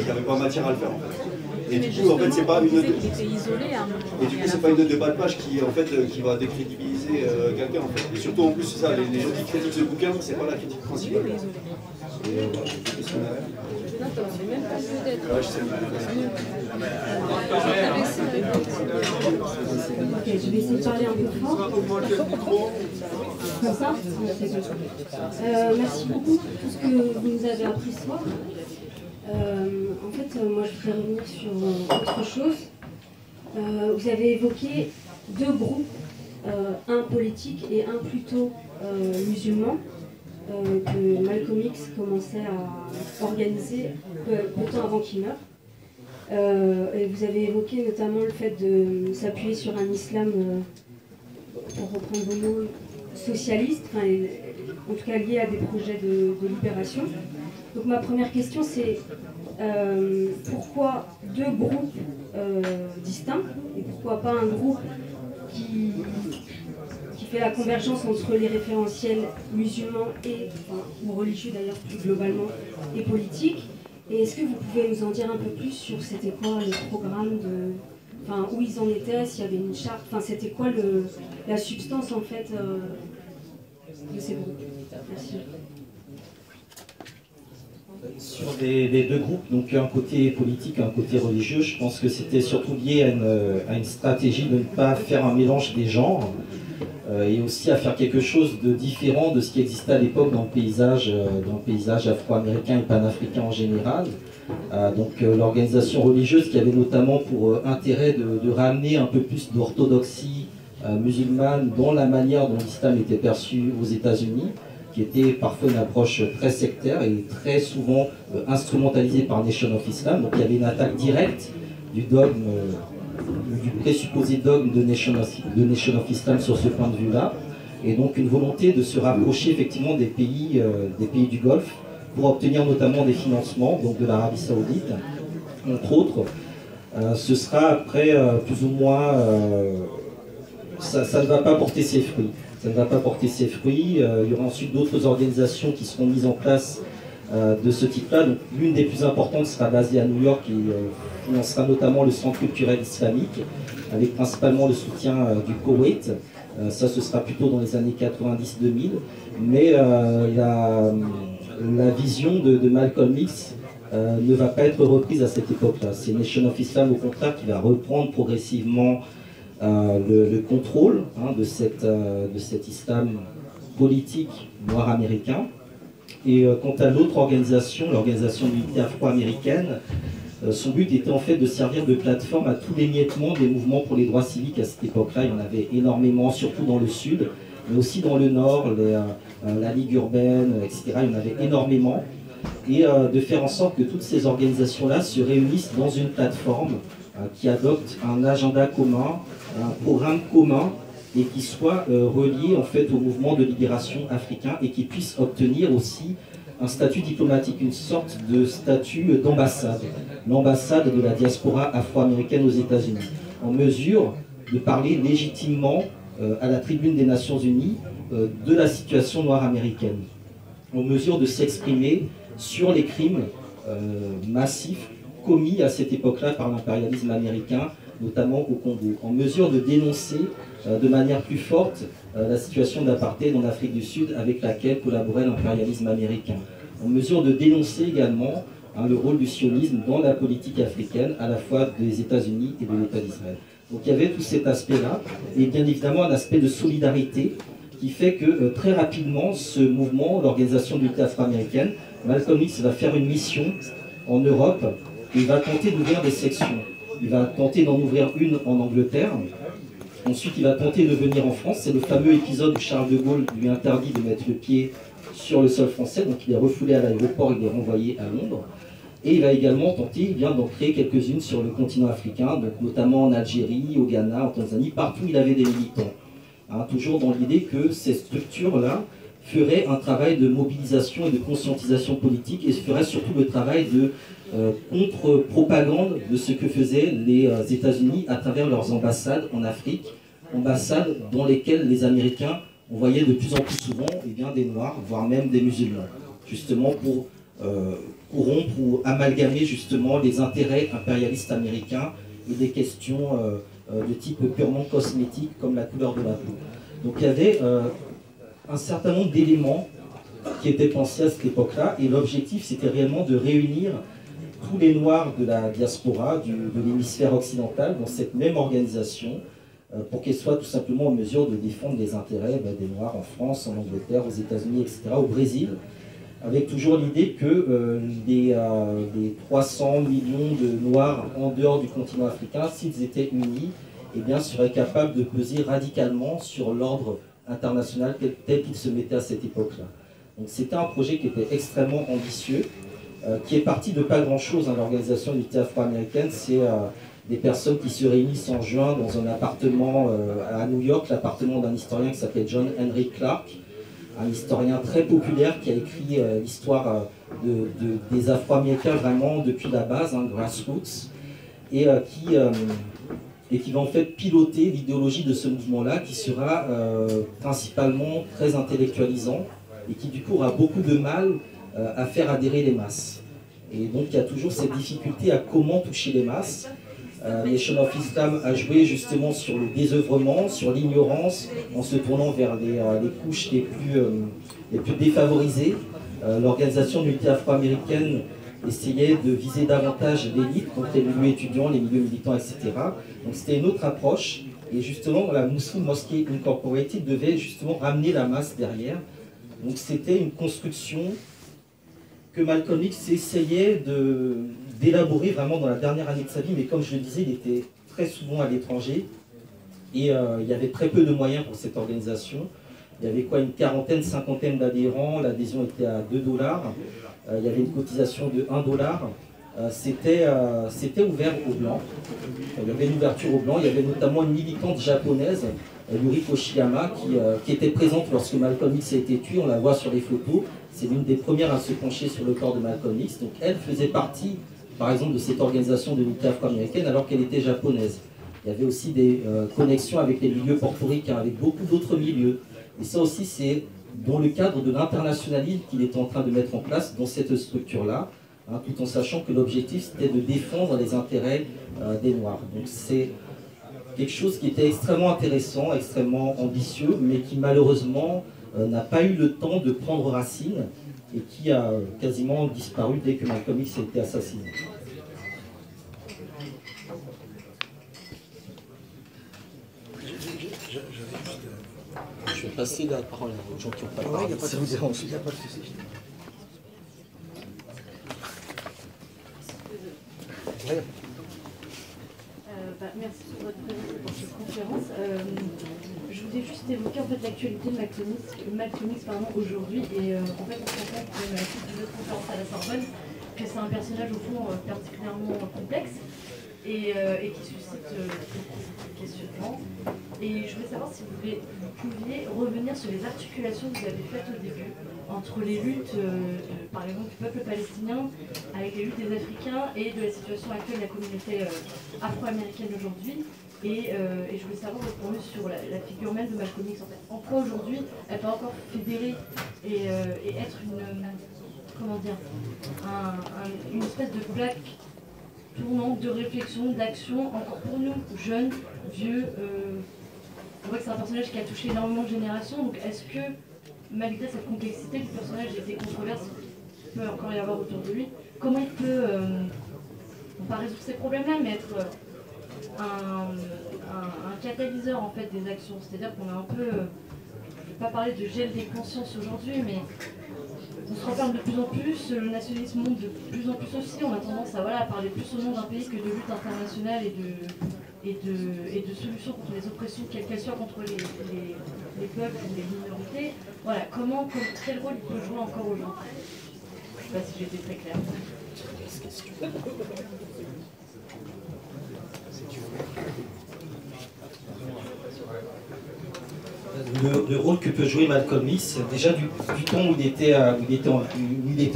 n'y avait pas matière à le faire en fait. Et du coup, en fait, c'est pas une note. Et du coup, c'est pas une note de bas de page qui va décrédibiliser quelqu'un en fait. Et surtout en plus, c'est ça, les gens qui critiquent ce bouquin, c'est pas la critique principale. Ok, je vais essayer de parler un peu fort. Comme ça. Merci beaucoup pour tout ce que vous nous avez appris ce soir. En fait, moi je voudrais revenir sur autre chose. Vous avez évoqué deux groupes, un politique et un plutôt musulman, que Malcolm X commençait à organiser peu de temps avant qu'il meure. Et vous avez évoqué notamment le fait de s'appuyer sur un islam, pour reprendre vos mots, socialiste, enfin, en tout cas lié à des projets de libération. Donc ma première question c'est pourquoi deux groupes distincts et pourquoi pas un groupe qui fait la convergence entre les référentiels musulmans ou religieux d'ailleurs plus globalement et politiques. Et est-ce que vous pouvez nous en dire un peu plus sur c'était quoi le programme où ils en étaient, s'il y avait une charte, c'était quoi la substance en fait de ces groupes? Merci. Sur les deux groupes, donc un côté politique, un côté religieux, je pense que c'était surtout lié à une stratégie de ne pas faire un mélange des genres et aussi à faire quelque chose de différent de ce qui existait à l'époque dans le paysage afro-américain et panafricain en général. Donc l'organisation religieuse qui avait notamment pour intérêt de ramener un peu plus d'orthodoxie musulmane dans la manière dont l'islam était perçu aux États-Unis, qui était parfois une approche très sectaire et très souvent instrumentalisée par Nation of Islam. Donc il y avait une attaque directe du dogme, du présupposé dogme de Nation of Islam sur ce point de vue-là, et donc une volonté de se rapprocher effectivement des pays du Golfe pour obtenir notamment des financements, donc de l'Arabie Saoudite, entre autres. Ce sera après plus ou moins... ça ne va pas porter ses fruits. Ça ne va pas porter ses fruits. Il y aura ensuite d'autres organisations qui seront mises en place de ce type-là. Donc l'une des plus importantes sera basée à New York et financera notamment le Centre culturel islamique, avec principalement le soutien du Koweït. Ça, ce sera plutôt dans les années 90-2000. Mais la vision de Malcolm X ne va pas être reprise à cette époque-là. C'est Nation of Islam, au contraire, qui va reprendre progressivement le contrôle de cet islam politique noir américain. Et quant à l'autre organisation, l'organisation d'unité afro-américaine, son but était en fait de servir de plateforme à tous les l'émiettement des mouvements pour les droits civiques à cette époque-là. Il y en avait énormément, surtout dans le sud, mais aussi dans le nord, la Ligue urbaine, etc. Il y en avait énormément. Et de faire en sorte que toutes ces organisations-là se réunissent dans une plateforme qui adopte un agenda commun, un programme commun, et qui soit relié en fait au mouvement de libération africain et qui puisse obtenir aussi un statut diplomatique, une sorte de statut d'ambassade, l'ambassade de la diaspora afro-américaine aux États-Unis, en mesure de parler légitimement à la tribune des Nations Unies de la situation noire américaine, en mesure de s'exprimer sur les crimes massifs commis à cette époque-là par l'impérialisme américain, notamment au Congo, en mesure de dénoncer de manière plus forte la situation d'apartheid en Afrique du Sud avec laquelle collaborait l'impérialisme américain, en mesure de dénoncer également le rôle du sionisme dans la politique africaine, à la fois des États-Unis et de l'État d'Israël. Donc il y avait tout cet aspect-là, et bien évidemment un aspect de solidarité qui fait que très rapidement, ce mouvement, l'organisation de l'unité afro-américaine, Malcolm X va faire une mission en Europe et il va tenter d'ouvrir des sections. Il va tenter d'en ouvrir une en Angleterre. Ensuite, il va tenter de venir en France. C'est le fameux épisode où Charles de Gaulle lui interdit de mettre le pied sur le sol français. Donc il est refoulé à l'aéroport, il est renvoyé à Londres. Et il va également tenter d'en créer quelques-unes sur le continent africain, donc notamment en Algérie, au Ghana, en Tanzanie. Partout, il avait des militants. Toujours dans l'idée que ces structures-là feraient un travail de mobilisation et de conscientisation politique et feraient surtout le travail de contre-propagande de ce que faisaient les États-Unis à travers leurs ambassades en Afrique, ambassades dans lesquelles les Américains, on voyait de plus en plus souvent des Noirs, voire même des musulmans, justement pour corrompre ou amalgamer justement les intérêts impérialistes américains et des questions de type purement cosmétique comme la couleur de la peau. Donc il y avait un certain nombre d'éléments qui étaient pensés à cette époque-là et l'objectif c'était réellement de réunir tous les Noirs de la diaspora, de l'hémisphère occidental dans cette même organisation pour qu'elle soit tout simplement en mesure de défendre les intérêts des Noirs en France, en Angleterre, aux États-Unis, etc., au Brésil, avec toujours l'idée que les 300 millions de Noirs en dehors du continent africain, s'ils étaient unis, seraient capables de peser radicalement sur l'ordre international tel qu'il se mettait à cette époque-là. Donc c'était un projet qui était extrêmement ambitieux, qui est parti de pas grand-chose. L'organisation de l'unité afro-américaine, c'est des personnes qui se réunissent en juin dans un appartement à New York, l'appartement d'un historien qui s'appelle John Henry Clark, un historien très populaire qui a écrit l'histoire des Afro-Américains vraiment depuis la base, grassroots, et qui va en fait piloter l'idéologie de ce mouvement-là, qui sera principalement très intellectualisant, et qui du coup aura beaucoup de mal à faire adhérer les masses. Et donc il y a toujours cette difficulté à comment toucher les masses. Nation of Islam a joué justement sur le désœuvrement, sur l'ignorance, en se tournant vers les couches les plus défavorisées. L'organisation de l'unité afro-américaine essayait de viser davantage l'élite, donc les milieux étudiants, les milieux militants, etc. Donc c'était une autre approche. Et justement, la Muslim Mosque Incorporated devait justement ramener la masse derrière. Donc c'était une construction que Malcolm X essayait d'élaborer vraiment dans la dernière année de sa vie, mais comme je le disais, il était très souvent à l'étranger et il y avait très peu de moyens pour cette organisation. Il y avait une quarantaine, cinquantaine d'adhérents, l'adhésion était à 2 $, il y avait une cotisation de 1 $. C'était ouvert aux Blancs, il y avait une ouverture aux Blancs, il y avait notamment une militante japonaise, Yuriko Shiyama, qui était présente lorsque Malcolm X a été tué, on la voit sur les photos, c'est l'une des premières à se pencher sur le corps de Malcolm X, donc elle faisait partie, par exemple, de cette organisation de l'unité afro-américaine alors qu'elle était japonaise. Il y avait aussi des connexions avec les milieux portoricains, avec beaucoup d'autres milieux, et ça aussi c'est dans le cadre de l'internationalisme qu'il est en train de mettre en place dans cette structure-là, tout en sachant que l'objectif c'était de défendre les intérêts des Noirs. Donc c'est quelque chose qui était extrêmement intéressant, extrêmement ambitieux, mais qui malheureusement n'a pas eu le temps de prendre racine et qui a quasiment disparu dès que Malcolm X a été assassiné. Je vais passer la parole aux gens qui n'ont pas parlé. Il n'y a pas de souci. Merci pour votre présence et pour cette conférence. Je voulais juste évoquer en fait, l'actualité de Malcolm X aujourd'hui. Et en fait, on se rend compte, à la suite d'une autre conférence à la Sorbonne, que c'est un personnage au fond particulièrement complexe et qui suscite des questionnements. Et je voulais savoir si vous pouviez revenir sur les articulations que vous avez faites au début entre les luttes, par exemple, du peuple palestinien avec les luttes des Africains et de la situation actuelle de la communauté afro-américaine aujourd'hui. Et je voulais savoir votre point de vue sur la figure même de Malcolm X. En fait, en quoi aujourd'hui elle peut encore fédérer et être une espèce de plaque tournante de réflexion, d'action, encore pour nous, jeunes, vieux. On voit que c'est un personnage qui a touché énormément de générations. Donc est-ce que, malgré cette complexité du personnage et des controverses qu'il peut encore y avoir autour de lui, comment il peut, non pas résoudre ces problèmes-là, mais être un catalyseur en fait des actions? C'est-à-dire qu'on a un peu, je ne vais pas parler de gel des consciences aujourd'hui, mais on se renferme de plus en plus, le nationalisme monte de plus en plus aussi, on a tendance à parler plus au nom d'un pays que de lutte internationale et de solutions contre les oppressions, quelles qu'elles soient, contre les peuples ou les minorités. Voilà, quel rôle il peut jouer encore aujourd'hui? Je ne sais pas si j'étais très claire. Le rôle que peut jouer Malcolm X, déjà du temps où il était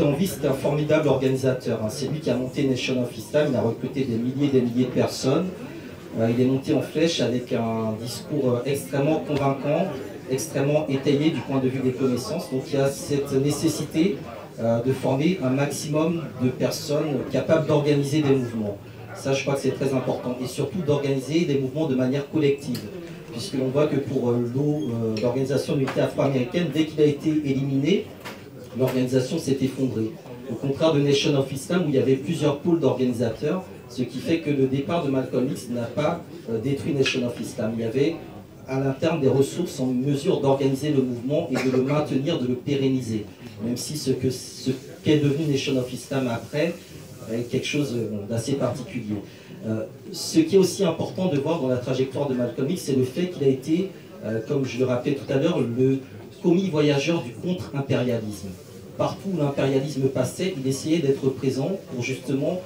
en vie, c'était un formidable organisateur. C'est lui qui a monté Nation of Islam, il a recruté des milliers de personnes. Il est monté en flèche avec un discours extrêmement convaincant, extrêmement étayé du point de vue des connaissances. Donc il y a cette nécessité de former un maximum de personnes capables d'organiser des mouvements. Ça, je crois que c'est très important. Et surtout d'organiser des mouvements de manière collective. Puisque l'on voit que pour l'organisation de l'unité afro-américaine, dès qu'il a été éliminé, l'organisation s'est effondrée. Au contraire de Nation of Islam, où il y avait plusieurs pôles d'organisateurs, ce qui fait que le départ de Malcolm X n'a pas détruit Nation of Islam. Il y avait à l'interne des ressources en mesure d'organiser le mouvement et de le maintenir, de le pérenniser. Même si ce qu'est devenu Nation of Islam après est quelque chose d'assez particulier. Ce qui est aussi important de voir dans la trajectoire de Malcolm X, c'est le fait qu'il a été, comme je le rappelais tout à l'heure, le commis voyageur du contre-impérialisme. Partout où l'impérialisme passait, il essayait d'être présent pour justement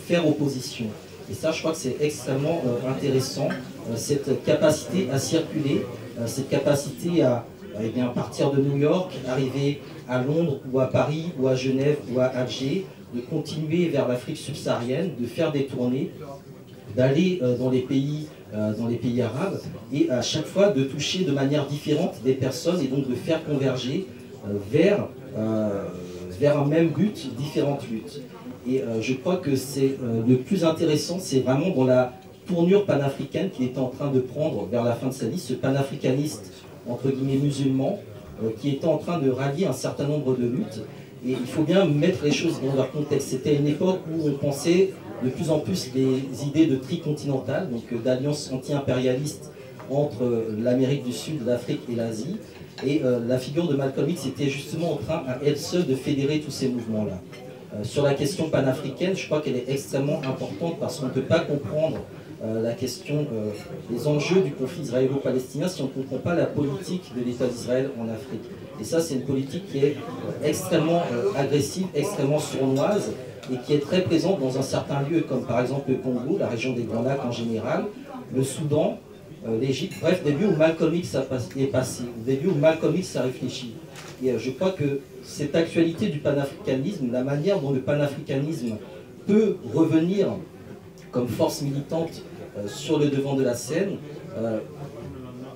faire opposition. Et ça, je crois que c'est extrêmement intéressant, cette capacité à circuler, cette capacité à partir de New York, arriver à Londres ou à Paris ou à Genève ou à Alger, de continuer vers l'Afrique subsaharienne, de faire des tournées, d'aller dans les pays arabes et à chaque fois de toucher de manière différente des personnes et donc de faire converger vers un même but, différentes luttes. Et je crois que c'est le plus intéressant, c'est vraiment dans la tournure panafricaine qu'il était en train de prendre vers la fin de sa vie, ce panafricaniste entre guillemets musulman qui était en train de rallier un certain nombre de luttes. Et il faut bien mettre les choses dans leur contexte. C'était une époque où on pensait de plus en plus les idées de tricontinentale, donc d'alliance anti-impérialiste entre l'Amérique du Sud, l'Afrique et l'Asie. Et la figure de Malcolm X était justement en train à elle seule de fédérer tous ces mouvements-là. Sur la question panafricaine, je crois qu'elle est extrêmement importante parce qu'on ne peut pas comprendre la question, les enjeux du conflit israélo-palestinien si on ne comprend pas la politique de l'État d'Israël en Afrique. Et ça, c'est une politique qui est extrêmement agressive, extrêmement sournoise et qui est très présente dans un certain lieu, comme par exemple le Congo, la région des Grands Lacs en général, le Soudan, l'Égypte, bref, des lieux où Malcolm X est passé, des lieux où Malcolm X a réfléchi. Et je crois que cette actualité du panafricanisme, la manière dont le panafricanisme peut revenir comme force militante sur le devant de la scène,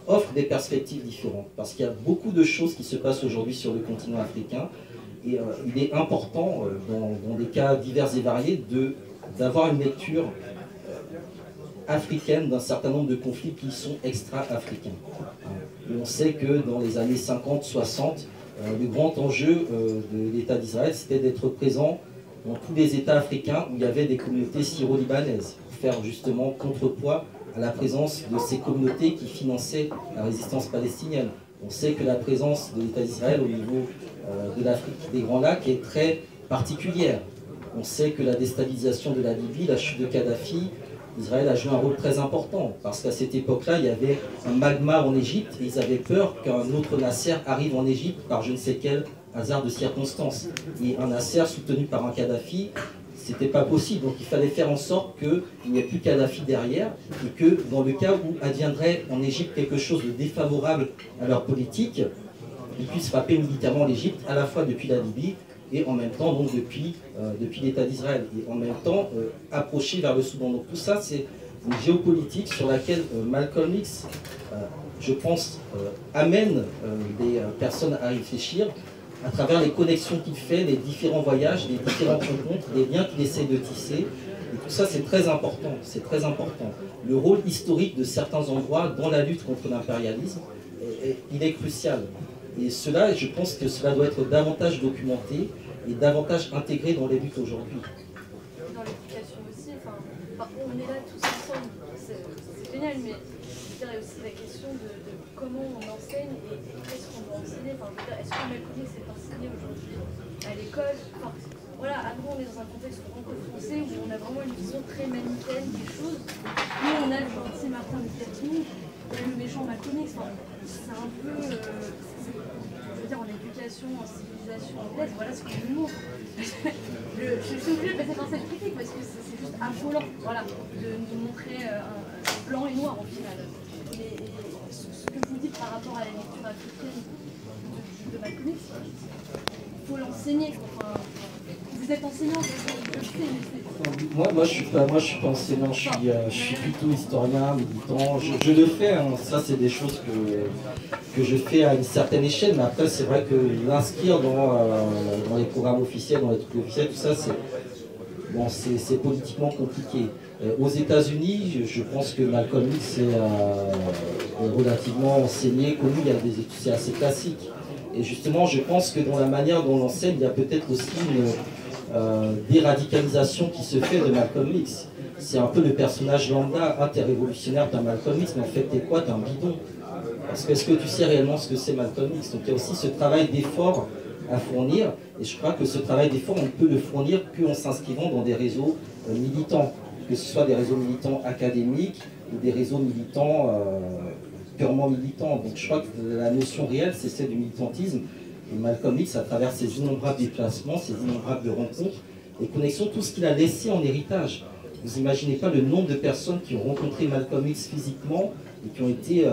offre des perspectives différentes. Parce qu'il y a beaucoup de choses qui se passent aujourd'hui sur le continent africain. Et il est important, dans des cas divers et variés, d'avoir une lecture africaine d'un certain nombre de conflits qui sont extra-africains. Et on sait que dans les années 50-60, le grand enjeu de l'État d'Israël, c'était d'être présent dans tous les États africains où il y avait des communautés syro-libanaises, pour faire justement contrepoids à la présence de ces communautés qui finançaient la résistance palestinienne. On sait que la présence de l'État d'Israël au niveau de l'Afrique des Grands Lacs est très particulière. On sait que la déstabilisation de la Libye, la chute de Kadhafi, Israël a joué un rôle très important, parce qu'à cette époque-là, il y avait un magma en Égypte, et ils avaient peur qu'un autre Nasser arrive en Égypte par je ne sais quel hasard de circonstances. Et un Nasser soutenu par un Kadhafi, c'était pas possible. Donc il fallait faire en sorte qu'il n'y ait plus Kadhafi derrière, et que dans le cas où adviendrait en Égypte quelque chose de défavorable à leur politique, ils puissent frapper militairement l'Égypte, à la fois depuis la Libye, et en même temps donc depuis l'État d'Israël, et en même temps approcher vers le Soudan. Donc tout ça, c'est une géopolitique sur laquelle Malcolm X, je pense, amène des personnes à réfléchir à travers les connexions qu'il fait, les différents voyages, les différentes rencontres, les liens qu'il essaie de tisser. Et tout ça, c'est très important, c'est très important. Le rôle historique de certains endroits dans la lutte contre l'impérialisme, il est crucial. Et cela, je pense que cela doit être davantage documenté et davantage intégré dans les luttes aujourd'hui. Dans l'éducation aussi, on est là tous ensemble, c'est génial, mais je dirais aussi la question de comment on enseigne et qu'est-ce qu'on doit enseigner. Est-ce que Malcolm X est enseigné aujourd'hui à l'école? Voilà, après on est dans un contexte franco-français où on a vraiment une vision très manichéenne des choses. Nous on a le gentil Martin Luther King et le méchant Malcolm X. C'est un peu, je veux dire, en éducation, en civilisation anglaise, voilà ce que je nous montre. Je suis obligée de passer dans cette critique parce que c'est juste affolant, voilà, de nous montrer blanc et noir au final. Mais ce que vous dites par rapport à la lecture africaine de Malcolm X, il faut l'enseigner. Vous êtes enseignant, je le sais, mais moi, je suis pas enseignant, je suis plutôt historien, militant. Je le fais, hein. Ça c'est des choses que je fais à une certaine échelle, mais après c'est vrai que l'inscrire dans les programmes officiels, dans les trucs officiels, tout ça, c'est politiquement compliqué. Aux États-Unis, je pense que Malcolm X est relativement enseigné, connu, c'est assez classique. Et justement, je pense que dans la manière dont on l'enseigne, il y a peut-être aussi une déradicalisation qui se fait de Malcolm X. C'est un peu le personnage lambda, t'es révolutionnaire, t'es un Malcolm X, mais en fait t'es quoi? T'es un bidon. Parce que est-ce que tu sais réellement ce que c'est Malcolm X? Donc il y a aussi ce travail d'effort à fournir, et je crois que ce travail d'effort, on ne peut le fournir qu'en s'inscrivant dans des réseaux militants, que ce soit des réseaux militants académiques ou des réseaux militants purement militants. Donc je crois que la notion réelle, c'est celle du militantisme. Et Malcolm X, à travers ses innombrables déplacements, ses innombrables rencontres et connexions, tout ce qu'il a laissé en héritage. Vous n'imaginez pas le nombre de personnes qui ont rencontré Malcolm X physiquement et qui ont été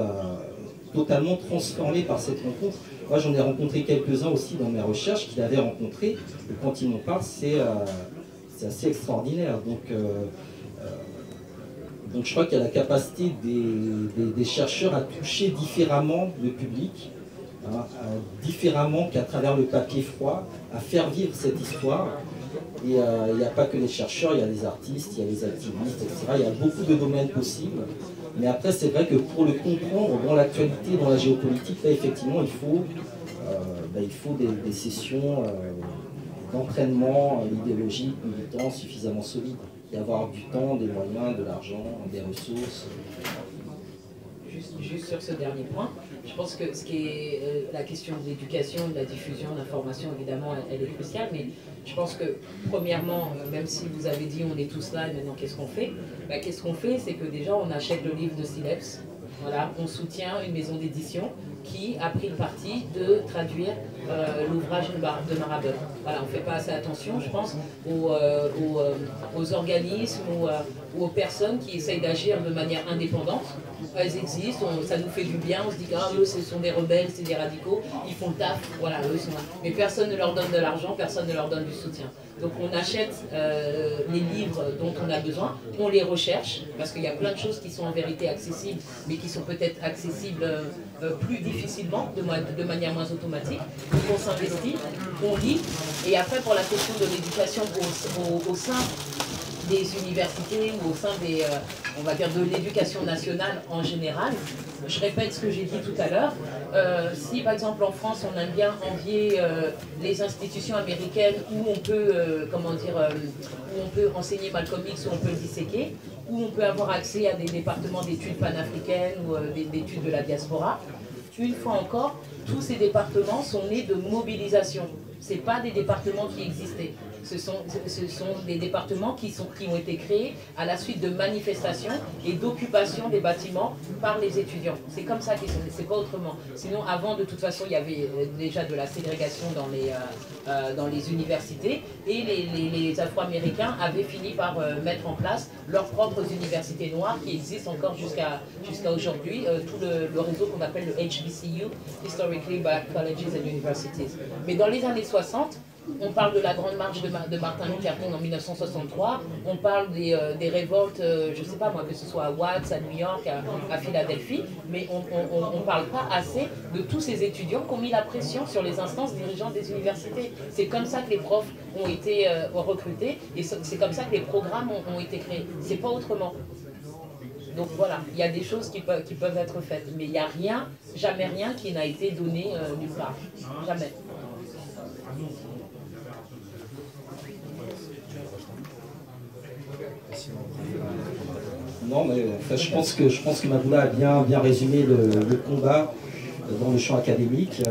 totalement transformées par cette rencontre. Moi, j'en ai rencontré quelques-uns aussi dans mes recherches qu'il avait rencontrés. Et quand ils m'en parlent, c'est assez extraordinaire. Donc je crois qu'il y a la capacité des chercheurs à toucher différemment le public, différemment qu'à travers le papier froid, à faire vivre cette histoire. Et il n'y a pas que les chercheurs, il y a les artistes, il y a les activistes, etc. Il y a beaucoup de domaines possibles. Mais après, c'est vrai que pour le comprendre dans l'actualité, dans la géopolitique, là, effectivement, il faut des sessions d'entraînement idéologique, militant suffisamment solides. Et avoir du temps, des moyens, de l'argent, des ressources. Juste sur ce dernier point, je pense que ce qui est la question de l'éducation, de la diffusion, de l'information, évidemment, elle est cruciale, mais je pense que, premièrement, même si vous avez dit on est tous là et maintenant qu'est-ce qu'on fait, qu'est-ce qu'on fait, c'est que déjà on achète le livre de Sileps, voilà, on soutient une maison d'édition qui a pris le parti de traduire l'ouvrage de Marabeuf. Voilà, on ne fait pas assez attention, je pense, aux organismes ou aux personnes qui essayent d'agir de manière indépendante. Elles existent, ça nous fait du bien, on se dit que eux ce sont des rebelles, c'est des radicaux, ils font le taf, voilà, eux sont là. Mais personne ne leur donne de l'argent, personne ne leur donne du soutien. Donc on achète les livres dont on a besoin, on les recherche, parce qu'il y a plein de choses qui sont en vérité accessibles, mais qui sont peut-être accessibles plus difficilement, de manière moins automatique. Donc on s'investit, on lit, et après pour la question de l'éducation au sein des universités ou au sein des, on va dire, de l'éducation nationale en général. Je répète ce que j'ai dit tout à l'heure. Si par exemple en France on aime bien envier les institutions américaines où on peut, où on peut enseigner Malcolm X, où on peut le disséquer, où on peut avoir accès à des départements d'études panafricaines ou d'études de la diaspora, une fois encore, tous ces départements sont nés de mobilisation. Ce n'est pas des départements qui existaient. Ce sont des départements qui ont été créés à la suite de manifestations et d'occupation des bâtiments par les étudiants. C'est comme ça qu'ils sont nés, c'est pas autrement. Sinon, avant, de toute façon, il y avait déjà de la ségrégation dans les universités et les Afro-Américains avaient fini par mettre en place leurs propres universités noires qui existent encore jusqu'à aujourd'hui, tout le réseau qu'on appelle le HBCU, Historically Black Colleges and Universities. Mais dans les années 60, on parle de la grande marche de Martin Luther King en 1963, on parle des révoltes, je ne sais pas moi, que ce soit à Watts, à New York, à Philadelphie, mais on ne parle pas assez de tous ces étudiants qui ont mis la pression sur les instances dirigeantes des universités. C'est comme ça que les profs ont été recrutés et c'est comme ça que les programmes ont été créés. C'est pas autrement. Donc voilà, il y a des choses qui peuvent être faites, mais il n'y a rien, jamais rien qui n'a été donné nulle part. Jamais. Non, mais en fait, je pense que Maboula a bien résumé le combat dans le champ académique.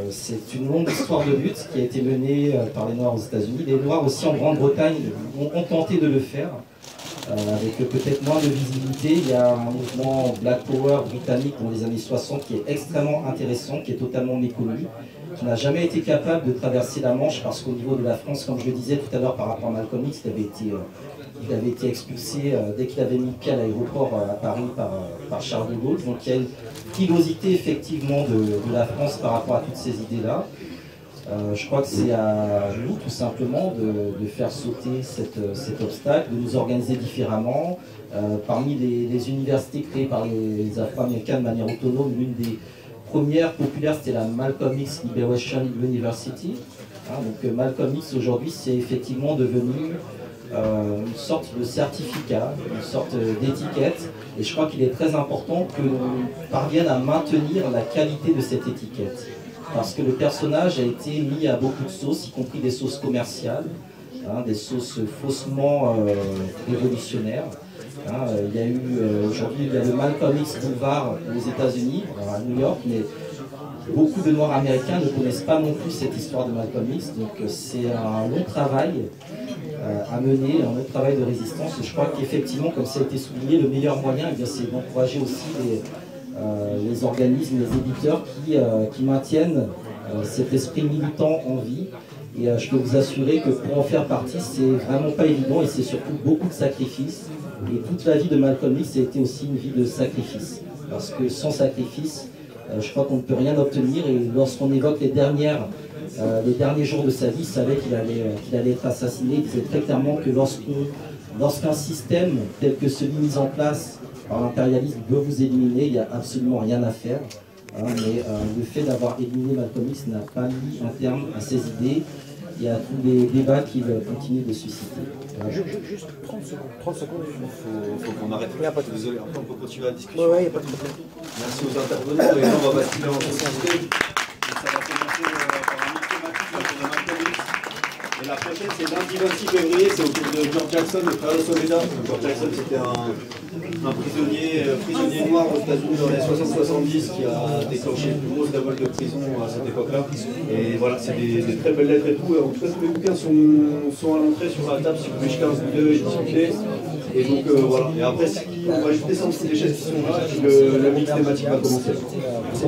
C'est une longue histoire de lutte qui a été menée par les Noirs aux États-Unis. Les Noirs aussi en Grande-Bretagne ont tenté de le faire, avec peut-être moins de visibilité. Il y a un mouvement Black Power britannique dans les années 60 qui est extrêmement intéressant, qui est totalement méconnu, qui n'a jamais été capable de traverser la Manche parce qu'au niveau de la France, comme je le disais tout à l'heure par rapport à Malcolm X, il avait été expulsé dès qu'il avait mis le pied à l'aéroport à Paris par Charles de Gaulle. Donc il y a une frilosité effectivement de la France par rapport à toutes ces idées-là. Je crois que c'est à nous tout simplement de faire sauter cet obstacle, de nous organiser différemment. Parmi les universités créées par les Afro-Américains de manière autonome, l'une des premières populaires c'était la Malcolm X Liberation University. Donc Malcolm X aujourd'hui c'est effectivement devenu une sorte de certificat, une sorte d'étiquette, et je crois qu'il est très important que l'on parvienne à maintenir la qualité de cette étiquette, parce que le personnage a été mis à beaucoup de sauces, y compris des sauces commerciales, des sauces faussement révolutionnaires. Il y a eu aujourd'hui le Malcolm X Boulevard aux États-Unis, à New York, mais beaucoup de Noirs américains ne connaissent pas non plus cette histoire de Malcolm X, donc c'est un long travail à mener, un autre travail de résistance. Et je crois qu'effectivement, comme ça a été souligné, le meilleur moyen, c'est d'encourager aussi les organismes, les éditeurs qui maintiennent cet esprit militant en vie. Et je peux vous assurer que pour en faire partie, c'est vraiment pas évident et c'est surtout beaucoup de sacrifices. Et toute la vie de Malcolm X a été aussi une vie de sacrifice. Parce que sans sacrifice, je crois qu'on ne peut rien obtenir. Et lorsqu'on évoque les derniers jours de sa vie, il savait qu'il allait être assassiné. Il disait très clairement que lorsqu'un système tel que celui mis en place par l'impérialisme veut vous éliminer, il n'y a absolument rien à faire. Mais le fait d'avoir éliminé Malcolm X n'a pas mis un terme à ses idées. Il y a tous les débats qui continuent de susciter. Voilà. Juste 30 secondes. Il faut qu'on arrête. Désolé, après on peut continuer la discussion. Oui, il n'y a pas de problème. Merci aux intervenants. Et là, on va basculer en société. Ça va commencer par un autre thématique autour de Malcolm X. Et la prochaine, c'est lundi 26 février, c'est autour de George Jackson et Carlos Oleda. George Jackson, c'était un prisonnier noir aux États-Unis dans les 60-70 qui a déclenché une grosse révolte de prison à cette époque-là. Et voilà, c'est des très belles lettres et tout. En tout cas, tous les bouquins sont à l'entrée sur la table si vous voulez jeter un coup d'œil et discuter. Et donc voilà. Et après, on va juste descendre les chaises qui sont là, et puis le mix thématique va commencer. Merci.